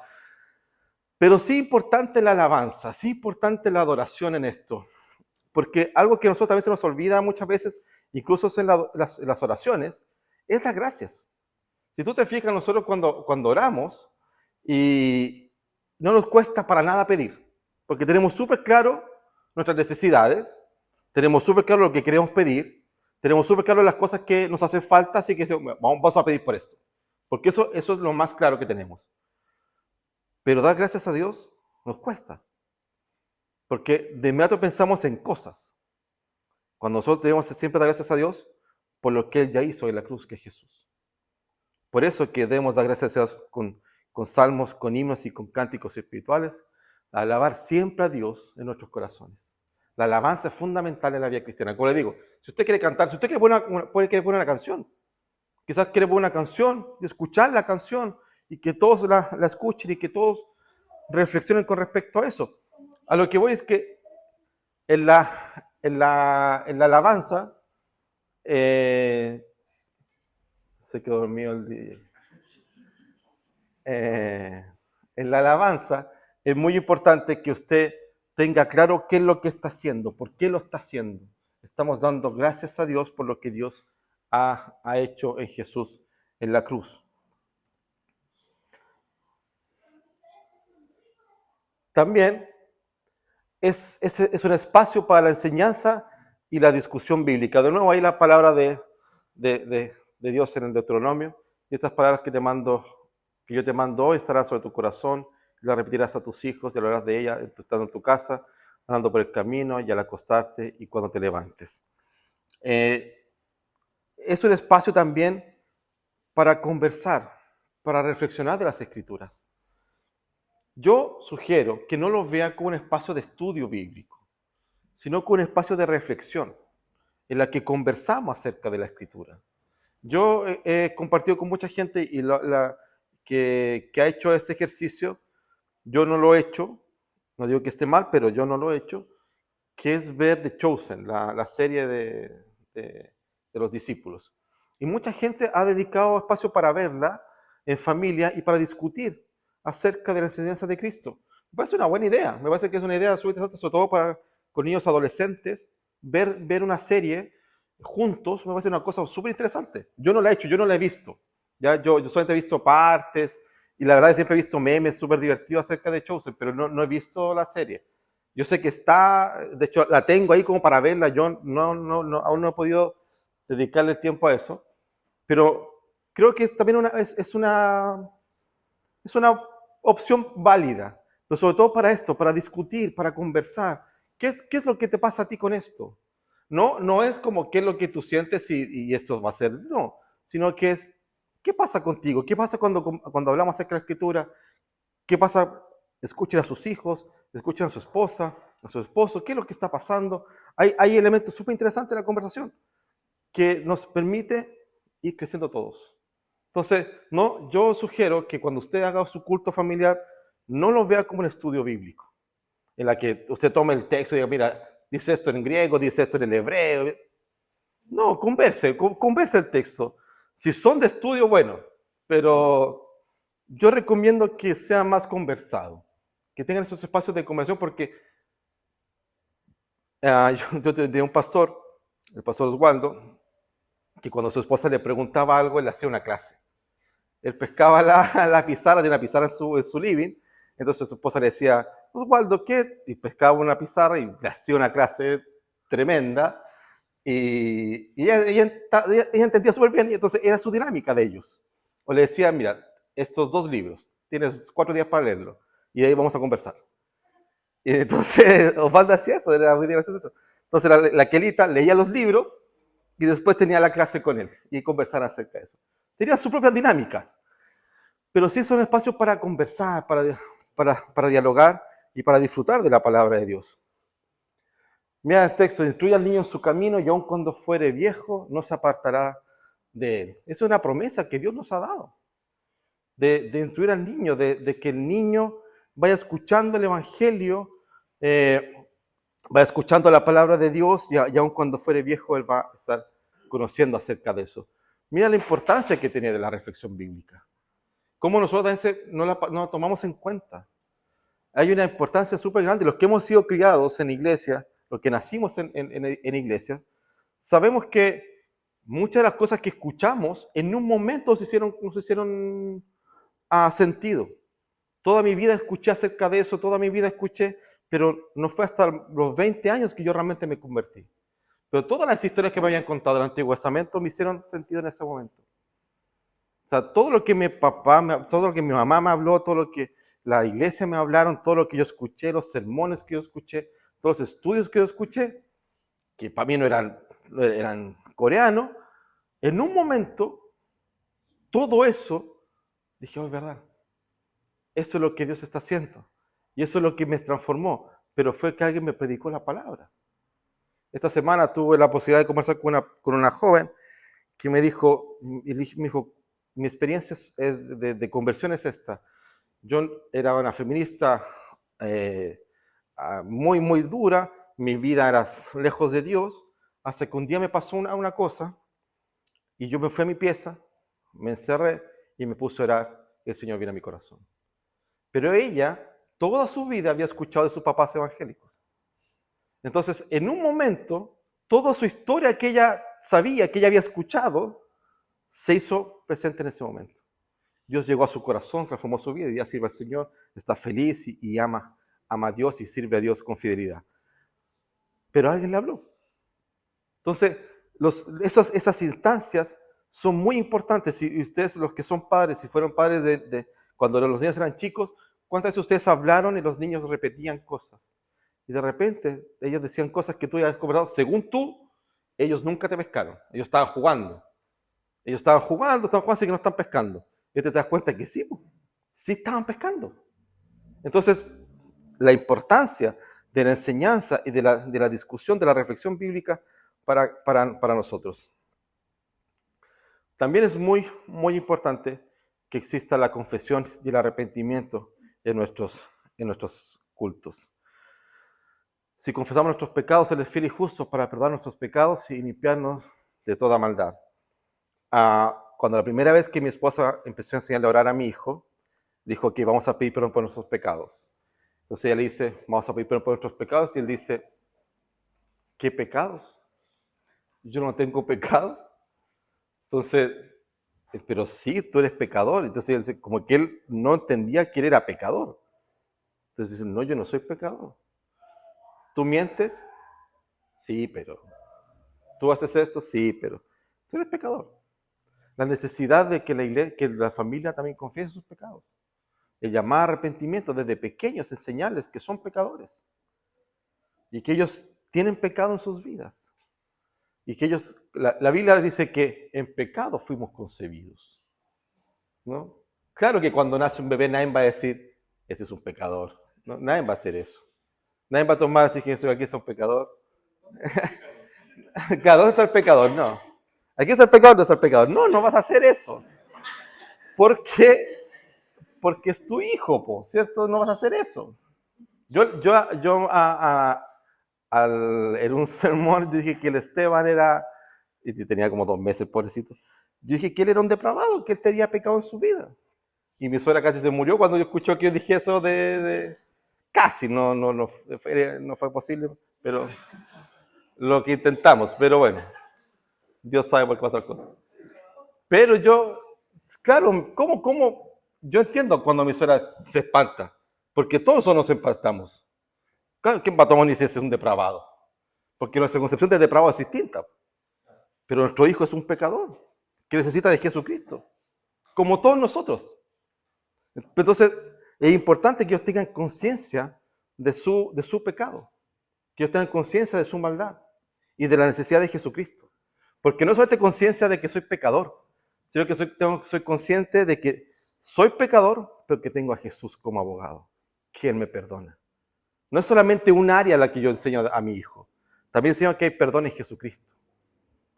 Pero sí importante la alabanza, sí importante la adoración en esto. Porque algo que nosotros a veces nos olvida muchas veces, incluso en las oraciones, es las gracias. Si tú te fijas, nosotros cuando oramos, y no nos cuesta para nada pedir, porque tenemos súper claro nuestras necesidades, tenemos súper claro lo que queremos pedir, tenemos súper claro las cosas que nos hacen falta, así que vamos a pedir por esto. Porque eso es lo más claro que tenemos. Pero dar gracias a Dios nos cuesta. Porque de inmediato pensamos en cosas. Cuando nosotros debemos siempre dar gracias a Dios por lo que Él ya hizo en la cruz, que es Jesús. Por eso que debemos dar gracias a Dios con salmos, con himnos y con cánticos espirituales, a alabar siempre a Dios en nuestros corazones. La alabanza es fundamental en la vida cristiana. Como le digo, si usted quiere cantar, si usted quiere poner una canción, quizás quiere poner una canción y escuchar la canción y que todos la escuchen y que todos reflexionen con respecto a eso. A lo que voy es que en la alabanza, se quedó dormido el DJ. En la alabanza es muy importante que usted tenga claro qué es lo que está haciendo, por qué lo está haciendo. Estamos dando gracias a Dios por lo que Dios ha hecho en Jesús en la cruz. También es un espacio para la enseñanza y la discusión bíblica. De nuevo, ahí la palabra de Dios en el Deuteronomio, y estas palabras que yo te mando hoy estarán sobre tu corazón, y las repetirás a tus hijos y hablarás de ellas estando en tu casa, andando por el camino y al acostarte y cuando te levantes. Es un espacio también para conversar, para reflexionar de las Escrituras. Yo sugiero que no lo vea como un espacio de estudio bíblico, sino como un espacio de reflexión, en la que conversamos acerca de la Escritura. Yo he compartido con mucha gente que ha hecho este ejercicio. Yo no lo he hecho, no digo que esté mal, pero yo no lo he hecho, que es ver The Chosen, la serie de los discípulos. Y mucha gente ha dedicado espacio para verla en familia y para discutir acerca de la enseñanza de Cristo. Me parece una buena idea, me parece que es una idea súper interesante, sobre todo con niños adolescentes, ver una serie juntos me parece una cosa súper interesante. Yo no la he hecho, yo no la he visto. ¿Ya? Yo solamente he visto partes y la verdad es que siempre he visto memes súper divertidos acerca de Chosen, pero no he visto la serie. Yo sé que está, de hecho la tengo ahí como para verla, yo aún no he podido dedicarle tiempo a eso, pero creo que también es una opción válida, pero sobre todo para esto, para discutir, para conversar. ¿Qué es lo que te pasa a ti con esto? No es como qué es lo que tú sientes y esto va a ser, no, sino que es, ¿qué pasa contigo? ¿Qué pasa cuando hablamos acerca de la Escritura? ¿Qué pasa? Escuchen a sus hijos, escuchen a su esposa, a su esposo, ¿qué es lo que está pasando? Hay elementos súper interesantes en la conversación que nos permite ir creciendo todos. Entonces, no, yo sugiero que cuando usted haga su culto familiar, no lo vea como un estudio bíblico, en la que usted tome el texto y diga, mira, dice esto en griego, dice esto en el hebreo. No, converse el texto. Si son de estudio, bueno, pero yo recomiendo que sea más conversado, que tengan esos espacios de conversación, porque yo tenía un pastor, el pastor Oswaldo, que cuando su esposa le preguntaba algo, él hacía una clase. Él pescaba la pizarra, tiene una pizarra en su living, entonces su esposa le decía, Oswaldo, ¿qué? Y pescaba una pizarra y le hacía una clase tremenda, y ella entendía súper bien, y entonces era su dinámica de ellos. O le decía, mira, estos dos libros, tienes 4 días para leerlo, y de ahí vamos a conversar. Y entonces Osvaldo hacía eso, era muy gracioso eso. Entonces la Kelita leía los libros y después tenía la clase con él y conversar acerca de eso. Tenía sus propias dinámicas, pero sí son espacios para conversar, para dialogar y para disfrutar de la palabra de Dios. Mira el texto, instruye al niño en su camino y aun cuando fuere viejo no se apartará de él. Esa es una promesa que Dios nos ha dado, de instruir al niño, de que el niño vaya escuchando el Evangelio, va escuchando la palabra de Dios y aun cuando fuere viejo, él va a estar conociendo acerca de eso. Mira la importancia que tiene de la reflexión bíblica. Cómo nosotros a veces no la tomamos en cuenta. Hay una importancia súper grande. Los que hemos sido criados en iglesia, los que nacimos en iglesia, sabemos que muchas de las cosas que escuchamos en un momento nos hicieron sentido. Toda mi vida escuché acerca de eso, toda mi vida escuché, pero no fue hasta los 20 años que yo realmente me convertí. Pero todas las historias que me habían contado del Antiguo Testamento me hicieron sentido en ese momento. O sea, todo lo que todo lo que mi mamá me habló, todo lo que la iglesia me hablaron, todo lo que yo escuché, los sermones que yo escuché, todos los estudios que yo escuché, que para mí no eran coreanos, en un momento, todo eso, dije, oh, es verdad. Eso es lo que Dios está haciendo. Y eso es lo que me transformó. Pero fue que alguien me predicó la palabra. Esta semana tuve la posibilidad de conversar con una joven que me dijo, mi experiencia de conversión es esta. Yo era una feminista muy, muy dura. Mi vida era lejos de Dios. Hasta que un día me pasó una cosa y yo me fui a mi pieza, me encerré y me puse a orar y el Señor vino a mi corazón. Pero ella, toda su vida, había escuchado de sus papás evangélicos. Entonces, en un momento, toda su historia que ella sabía, que ella había escuchado, se hizo presente en ese momento. Dios llegó a su corazón, transformó su vida y ya sirve al Señor, está feliz y ama a Dios y sirve a Dios con fidelidad. Pero alguien le habló. Entonces, esas instancias son muy importantes. Si ustedes, los que son padres, si fueron padres cuando los niños eran chicos, ¿cuántas veces ustedes hablaron y los niños repetían cosas? Y de repente ellos decían cosas que tú ya habías conversado. Según tú, ellos nunca te pescaron. Ellos estaban jugando. Ellos estaban jugando, así que no están pescando. Y te das cuenta que sí, sí estaban pescando. Entonces, la importancia de la enseñanza y de la discusión, de la reflexión bíblica para nosotros. También es muy, muy importante que exista la confesión y el arrepentimiento en nuestros cultos. Si confesamos nuestros pecados, Él es fiel y justo para perdonar nuestros pecados y limpiarnos de toda maldad. Cuando la primera vez que mi esposa empezó a enseñarle a orar a mi hijo, dijo que vamos a pedir perdón por nuestros pecados. Entonces ella le dice, vamos a pedir perdón por nuestros pecados, y él dice, ¿qué pecados? Yo no tengo pecados. Entonces, pero sí, tú eres pecador. Entonces él dice, como que él no entendía que él era pecador. Entonces dice, no, yo no soy pecador. ¿Tú mientes? Sí, pero. ¿Tú haces esto? Sí, pero. Tú eres pecador. La necesidad de que la iglesia, que la familia también confiese sus pecados. El llamar a arrepentimiento desde pequeños, enseñarles que son pecadores. Y que ellos tienen pecado en sus vidas. Y que ellos, la Biblia dice que en pecado fuimos concebidos. ¿No? Claro que cuando nace un bebé nadie va a decir, este es un pecador. ¿No? Nadie va a hacer eso. Nadie va a tomar así que aquí es un pecador. Claro, ¿dónde está el pecador? No. Aquí es el pecador, ¿dónde está el pecador? No, no vas a hacer eso. ¿Por qué? Porque es tu hijo, po, ¿cierto? No vas a hacer eso. En un sermón dije que el Esteban era, y tenía como 2 meses, pobrecito. Yo dije que él era un depravado, que él tenía pecado en su vida. Y mi suegra casi se murió cuando yo escuchó que yo dije eso casi, no fue posible, pero lo que intentamos, pero bueno, Dios sabe por qué pasan cosas. Pero yo, claro, ¿cómo? Yo entiendo cuando mi suegra se espanta, porque todos nos espantamos. Claro, ¿quién va a tomar ni si es un depravado? Porque nuestra concepción de depravado es distinta. Pero nuestro hijo es un pecador que necesita de Jesucristo, como todos nosotros. Entonces, es importante que ellos tengan conciencia de su pecado, que ellos tengan conciencia de su maldad y de la necesidad de Jesucristo. Porque no solamente conciencia de que soy pecador, sino que soy consciente de que soy pecador, pero que tengo a Jesús como abogado, que Él me perdona. No es solamente un área a la que yo enseño a mi hijo, también enseño que hay perdón en Jesucristo.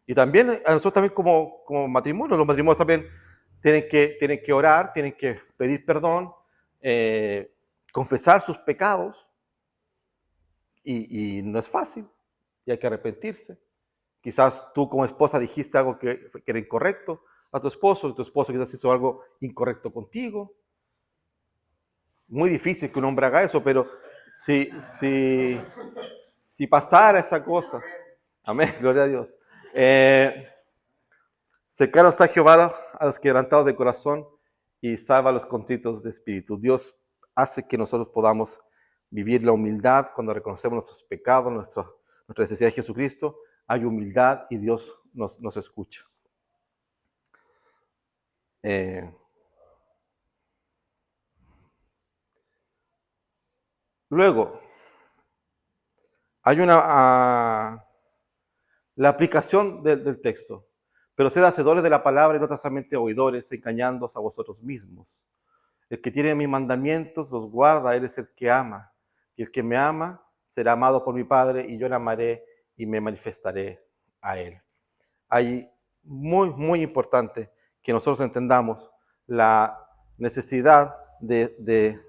Y también a nosotros también como matrimonio, los matrimonios también tienen que orar, tienen que pedir perdón, confesar sus pecados, y no es fácil, y hay que arrepentirse. Quizás tú como esposa dijiste algo que era incorrecto a tu esposo quizás hizo algo incorrecto contigo. Muy difícil que un hombre haga eso, pero si pasara esa cosa, amén, gloria a Dios. Cercano está Jehová a los quebrantados de corazón y salva a los contritos de espíritu. Dios hace que nosotros podamos vivir la humildad cuando reconocemos nuestros pecados, nuestra necesidad de Jesucristo. Hay humildad y Dios nos escucha. Luego, hay la aplicación del texto. Pero sed hacedores de la palabra y no tan solamente oidores, engañándoos a vosotros mismos. El que tiene mis mandamientos los guarda, él es el que ama. Y el que me ama será amado por mi Padre, y yo le amaré y me manifestaré a él. Hay muy, muy importante que nosotros entendamos la necesidad de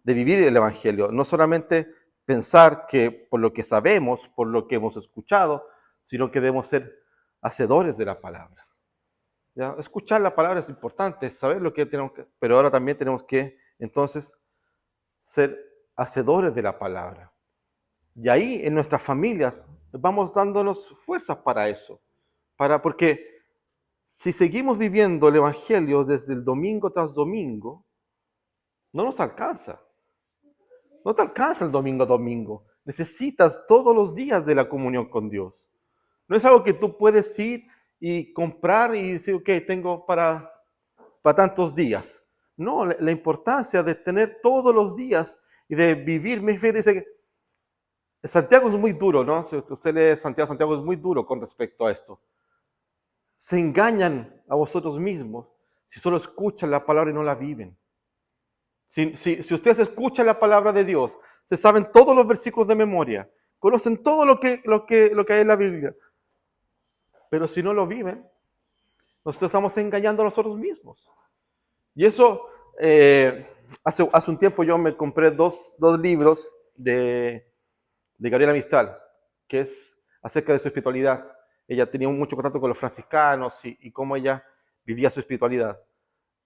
vivir el Evangelio. No solamente pensar que por lo que sabemos, por lo que hemos escuchado, sino que debemos ser hacedores de la palabra. ¿Ya? Escuchar la palabra es importante, saber lo que tenemos que, pero ahora también tenemos que entonces ser hacedores de la palabra. Y ahí en nuestras familias vamos dándonos fuerzas para eso, porque si seguimos viviendo el Evangelio desde el domingo tras domingo, no nos alcanza. No te alcanza el domingo a domingo. Necesitas todos los días de la comunión con Dios. No es algo que tú puedes ir y comprar y decir, ok, tengo para tantos días. No, la importancia de tener todos los días y de vivir, mi fe dice que Santiago es muy duro, ¿no? Si usted lee Santiago es muy duro con respecto a esto. se engañan a vosotros mismos si solo escuchan la palabra y no la viven. Si ustedes escuchan la palabra de Dios, se saben todos los versículos de memoria, conocen todo lo que hay en la Biblia, pero si no lo viven, nos estamos engañando a nosotros mismos. Y eso, hace un tiempo yo me compré dos libros de Gabriela Mistral, que es acerca de su espiritualidad. Ella tenía mucho contacto con los franciscanos y cómo ella vivía su espiritualidad.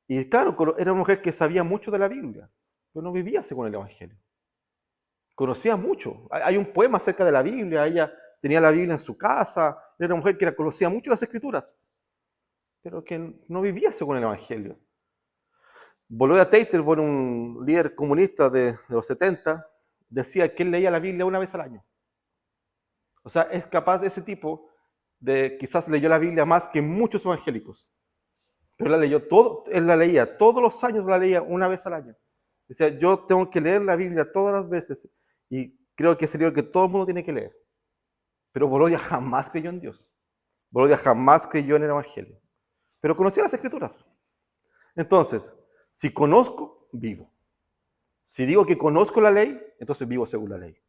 Y claro, era una mujer que sabía mucho de la Biblia, pero no vivía según el Evangelio. Conocía mucho. Hay un poema acerca de la Biblia, ella tenía la Biblia en su casa, era una mujer que conocía mucho las Escrituras, pero que no vivía según el Evangelio. Boloya Teitelborn, un líder comunista de los 70, decía que él leía la Biblia una vez al año. O sea, es capaz de ese tipo de, quizás leyó la Biblia más que muchos evangélicos, pero él la leía, todos los años la leía una vez al año. Decía, yo tengo que leer la Biblia todas las veces y creo que es el libro que todo el mundo tiene que leer. Pero Boloya jamás creyó en Dios. Boloya jamás creyó en el Evangelio. Pero conocía las Escrituras. Entonces, si conozco, vivo. Si digo que conozco la ley, entonces vivo según la ley.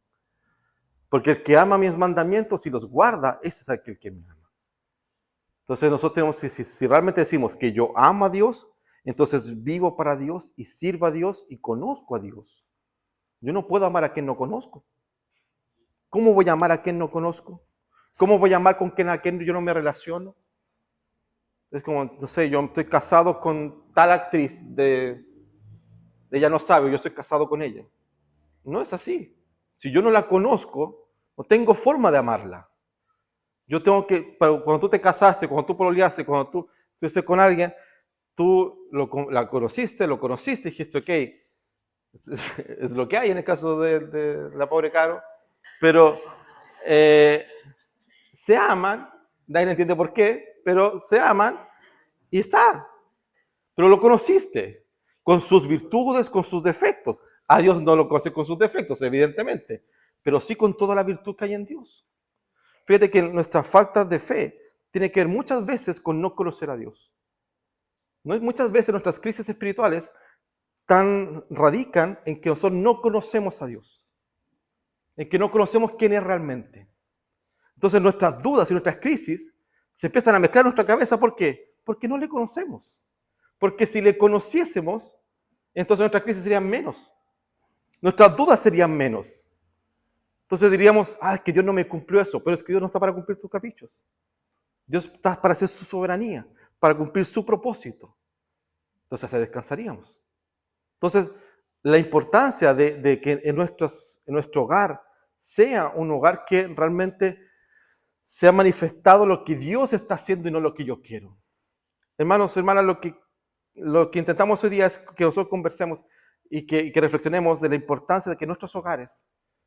Porque el que ama mis mandamientos y los guarda, ese es aquel que me ama. Entonces nosotros tenemos, si realmente decimos que yo amo a Dios, entonces vivo para Dios y sirvo a Dios y conozco a Dios. Yo no puedo amar a quien no conozco. ¿Cómo voy a amar a quien no conozco? ¿Cómo voy a amar con quien yo no me relaciono? Es como, no sé, yo estoy casado con tal actriz ella no sabe, yo estoy casado con ella. No es así. Si yo no la conozco, no tengo forma de amarla. Yo tengo que, cuando tú te casaste, cuando tú pololeaste, cuando tú estuviste con alguien, tú la conociste, lo conociste, dijiste, ok, es lo que hay en el caso de la pobre Caro, pero se aman, nadie entiende por qué, pero se aman y está. Pero lo conociste, con sus virtudes, con sus defectos. A Dios no lo conoce con sus defectos, evidentemente, pero sí con toda la virtud que hay en Dios. Fíjate que nuestra falta de fe tiene que ver muchas veces con no conocer a Dios. Muchas veces nuestras crisis espirituales radican en que nosotros no conocemos a Dios, en que no conocemos quién es realmente. Entonces nuestras dudas y nuestras crisis se empiezan a mezclar en nuestra cabeza. ¿Por qué? Porque no le conocemos. Porque si le conociésemos, entonces nuestras crisis serían menos. Nuestras dudas serían menos. Entonces diríamos, es que Dios no me cumplió eso, pero es que Dios no está para cumplir tus caprichos. Dios está para hacer su soberanía, para cumplir su propósito. Entonces descansaríamos. Entonces, la importancia de que en nuestro hogar sea un hogar que realmente sea manifestado lo que Dios está haciendo y no lo que yo quiero. Hermanos, hermanas, lo que intentamos hoy día es que nosotros conversemos y que reflexionemos de la importancia de que nuestros hogares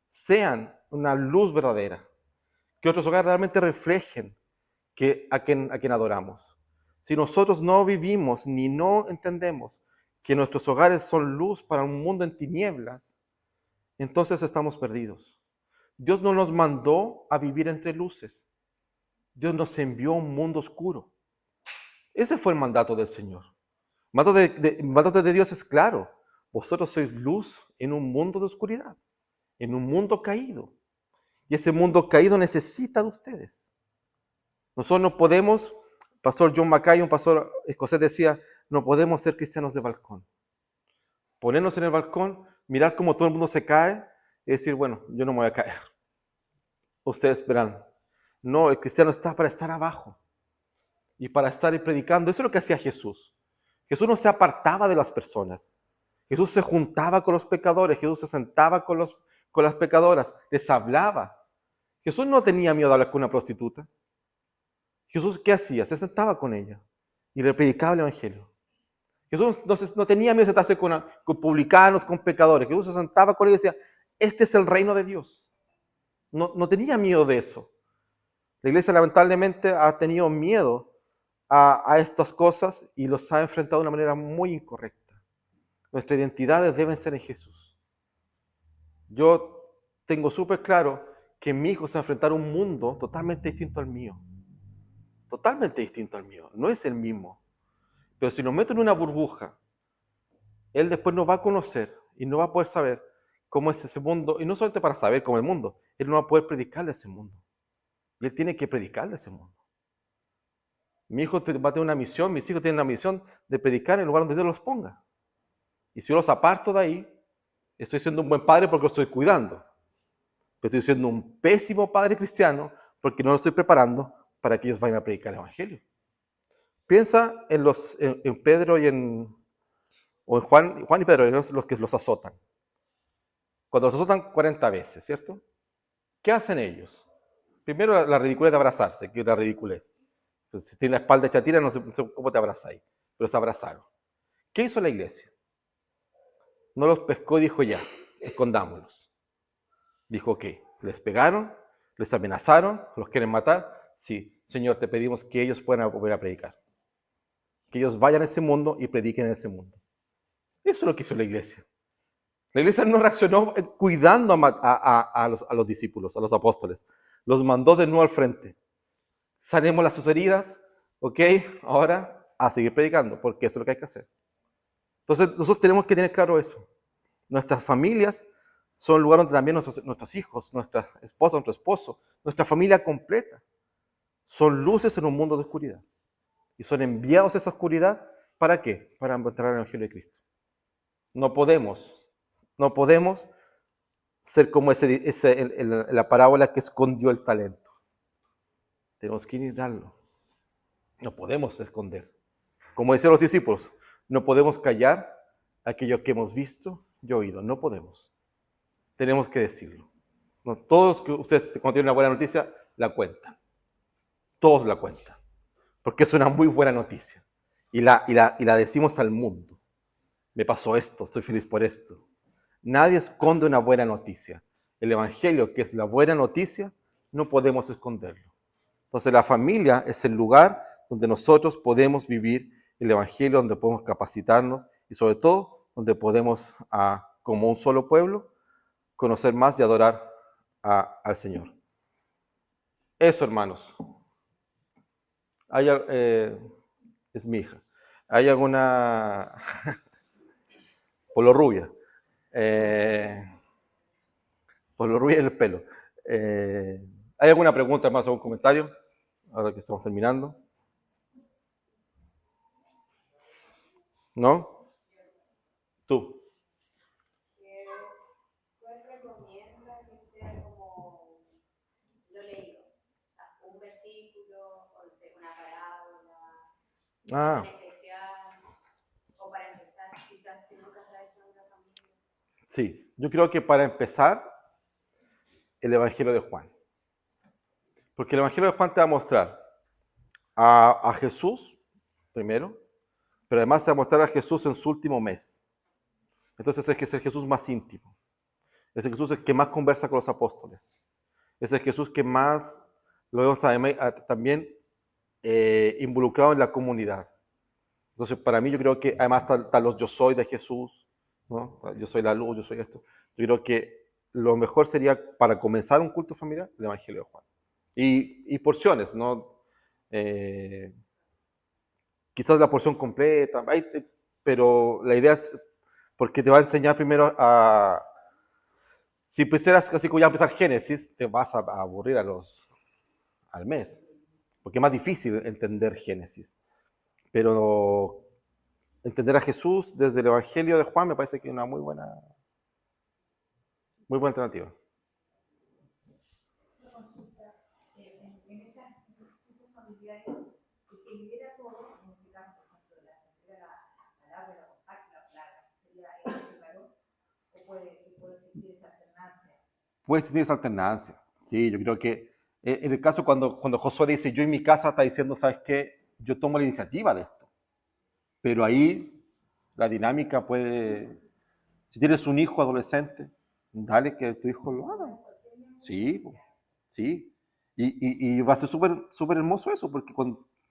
sean una luz verdadera, que nuestros hogares realmente reflejen a quien adoramos. Si nosotros no vivimos ni no entendemos que nuestros hogares son luz para un mundo en tinieblas, entonces estamos perdidos. Dios no nos mandó a vivir entre luces. Dios nos envió a un mundo oscuro. Ese fue el mandato del Señor. El mandato de Dios es claro. Vosotros sois luz en un mundo de oscuridad, en un mundo caído. Y ese mundo caído necesita de ustedes. Nosotros no podemos, Pastor John Mackay, un pastor escocés, decía, no podemos ser cristianos de balcón. Ponernos en el balcón, mirar cómo todo el mundo se cae y decir, bueno, yo no me voy a caer. Ustedes verán. No, el cristiano está para estar abajo y para estar predicando. Eso es lo que hacía Jesús. Jesús no se apartaba de las personas. Jesús se juntaba con los pecadores. Jesús se sentaba con las pecadoras. Les hablaba. Jesús no tenía miedo de hablar con una prostituta. Jesús, ¿qué hacía? Se sentaba con ella y le predicaba el evangelio. Jesús no tenía miedo de sentarse con publicanos, con pecadores. Jesús se sentaba con ellos y decía, este es el reino de Dios. No tenía miedo de eso. La iglesia lamentablemente ha tenido miedo a estas cosas y los ha enfrentado de una manera muy incorrecta. Nuestras identidades deben ser en Jesús. Yo tengo súper claro que mi hijo se va a enfrentar a un mundo totalmente distinto al mío. totalmente distinto al mío, no es el mismo. Pero si lo meto en una burbuja, él después no va a conocer y no va a poder saber cómo es ese mundo, y no solamente para saber cómo es el mundo, él no va a poder predicarle a ese mundo. Y él tiene que predicarle a ese mundo. Mi hijo va a tener una misión, mis hijos tienen una misión de predicar en el lugar donde Dios los ponga. Y si yo los aparto de ahí, estoy siendo un buen padre porque los estoy cuidando. Pero estoy siendo un pésimo padre cristiano porque no los estoy preparando para que ellos vayan a predicar el Evangelio. Piensa en Pedro o en Juan y Pedro, los que los azotan. Cuando los azotan 40 veces, ¿cierto? ¿Qué hacen ellos? Primero la ridiculez de abrazarse, que es la ridiculez. Entonces, si tiene la espalda hecha tira, no sé cómo te abrazáis, pero se abrazaron. ¿Qué hizo la iglesia? No los pescó y dijo ya, escondámoslos. Dijo que les pegaron, les amenazaron, los quieren matar. Sí, Señor, te pedimos que ellos puedan volver a predicar. Que ellos vayan a ese mundo y prediquen en ese mundo. Eso es lo que hizo la iglesia. La iglesia no reaccionó cuidando a los discípulos, a los apóstoles. Los mandó de nuevo al frente. Sanemos las sus heridas, ok, ahora a seguir predicando, porque eso es lo que hay que hacer. Entonces, nosotros tenemos que tener claro eso. Nuestras familias son el lugar donde también nuestros hijos, nuestra esposa, nuestro esposo, nuestra familia completa, son luces en un mundo de oscuridad. Y son enviados a esa oscuridad, ¿para qué? Para mostrar el Evangelio de Cristo. No podemos ser como la parábola que escondió el talento. Tenemos que ir y darlo. No podemos esconder. Como decían los discípulos, no podemos callar aquello que hemos visto y oído. No podemos. Tenemos que decirlo. No, todos ustedes cuando tienen una buena noticia, la cuentan. Todos la cuentan. Porque es una muy buena noticia. Y la decimos al mundo. Me pasó esto, estoy feliz por esto. Nadie esconde una buena noticia. El Evangelio, que es la buena noticia, no podemos esconderlo. Entonces la familia es el lugar donde nosotros podemos vivir el Evangelio, donde podemos capacitarnos y sobre todo donde podemos, como un solo pueblo, conocer más y adorar al Señor. Eso, hermanos. Es mi hija. ¿Hay alguna... Polo rubia. Polo rubia en el pelo. ¿Hay alguna pregunta más o algún comentario? Ahora que estamos terminando. ¿No? Tú. ¿Cuál recomienda que sea como lo leído? Un versículo, o una parábola, una especial, o para empezar, quizás tú nunca has hecho una familia. Sí, yo creo que para empezar, el Evangelio de Juan. Porque el Evangelio de Juan te va a mostrar a Jesús, primero, pero además te va a mostrar a Jesús en su último mes. Entonces es que es el Jesús más íntimo. Es el Jesús el que más conversa con los apóstoles. Es el Jesús que más lo vemos también involucrado en la comunidad. Entonces, para mí, yo creo que además está los yo soy de Jesús, ¿no? Yo soy la luz, yo soy esto. Yo creo que lo mejor sería, para comenzar un culto familiar, el Evangelio de Juan. Y porciones, ¿no? Quizás la porción completa, pero la idea es, porque te va a enseñar primero a... Si pusieras así como ya empezar Génesis, te vas a aburrir al mes, porque es más difícil entender Génesis. Pero entender a Jesús desde el Evangelio de Juan me parece que es una muy buena alternativa. En estas grupos familiares, el que lidera todo, en este caso, por ejemplo, la palabra, la compacta, la plaga, sería el varón, o puede existir esa alternancia. Puede existir esa alternancia. Sí, yo creo que en el caso cuando Josué dice, yo en mi casa, está diciendo, ¿sabes qué? Yo tomo la iniciativa de esto. Pero ahí la dinámica puede... Si tienes un hijo adolescente, dale que tu hijo lo haga. Sí, sí. Y va a ser súper hermoso eso, porque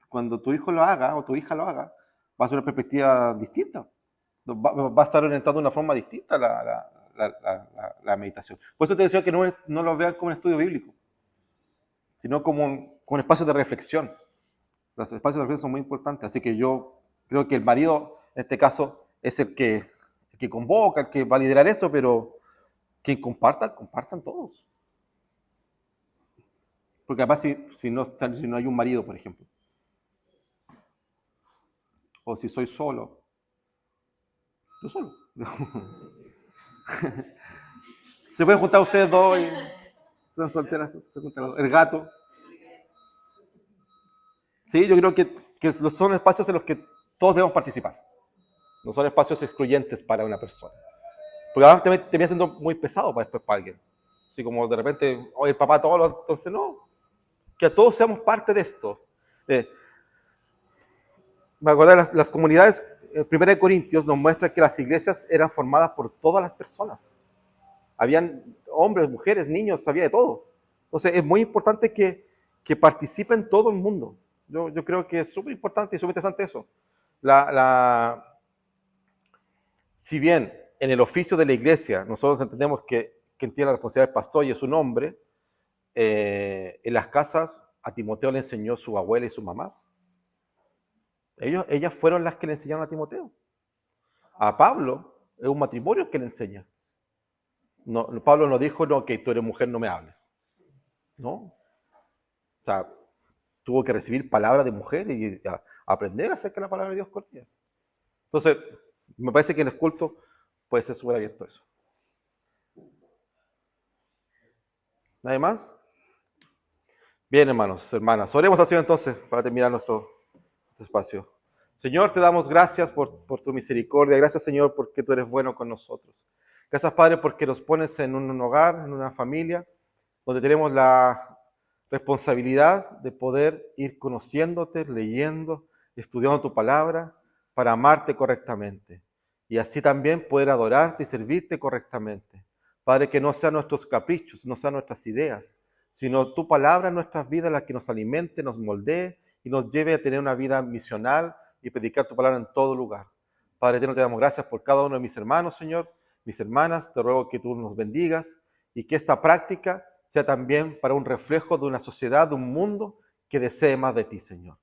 cuando tu hijo lo haga o tu hija lo haga, va a ser una perspectiva distinta. Va a estar orientado de una forma distinta la meditación. Por eso te decía que no lo vean como un estudio bíblico, sino como un espacio de reflexión. Los espacios de reflexión son muy importantes, así que yo creo que el marido, en este caso, es el que convoca, el que va a liderar esto, pero quien compartan todos. Porque además si no hay un marido, por ejemplo, o si soy solo, yo solo. Se pueden juntar ustedes dos y son solteras, se juntan los dos. El gato. Sí, yo creo que son espacios en los que todos debemos participar. No son espacios excluyentes para una persona. Porque además te termina siendo muy pesado para después para alguien. Así como de repente, oye, el papá todo, entonces no. Que a todos seamos parte de esto. Me acuerdo de las comunidades, 1 Corintios nos muestra que las iglesias eran formadas por todas las personas. Habían hombres, mujeres, niños, había de todo. Entonces es muy importante que participen todo el mundo. Yo creo que es súper importante y súper interesante eso. Si bien en el oficio de la iglesia nosotros entendemos que quien tiene la responsabilidad del pastor y es un hombre, en las casas a Timoteo le enseñó su abuela y su mamá. Ellas fueron las que le enseñaron a Timoteo. A Pablo es un matrimonio que le enseña. No, Pablo no dijo, no, que tú eres mujer, no me hables. No. O sea, tuvo que recibir palabra de mujer y aprender acerca de la palabra de Dios con ella. Entonces, me parece que en el culto puede ser súper abierto eso. ¿Nadie más? Bien, hermanos, hermanas. Oremos así entonces para terminar nuestro espacio. Señor, te damos gracias por tu misericordia. Gracias, Señor, porque tú eres bueno con nosotros. Gracias, Padre, porque nos pones en un hogar, en una familia, donde tenemos la responsabilidad de poder ir conociéndote, leyendo, estudiando tu palabra, para amarte correctamente. Y así también poder adorarte y servirte correctamente. Padre, que no sean nuestros caprichos, no sean nuestras ideas, sino tu palabra en nuestras vidas la que nos alimente, nos moldee y nos lleve a tener una vida misional y predicar tu palabra en todo lugar. Padre eterno, te damos gracias por cada uno de mis hermanos, Señor, mis hermanas. Te ruego que tú nos bendigas y que esta práctica sea también para un reflejo de una sociedad, de un mundo que desee más de ti, Señor.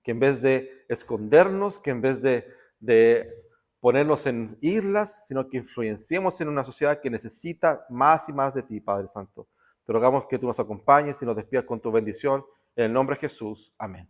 Que en vez de escondernos, que en vez de ponernos en islas, sino que influenciemos en una sociedad que necesita más y más de ti, Padre Santo. Te rogamos que tú nos acompañes y nos despidas con tu bendición. En el nombre de Jesús. Amén.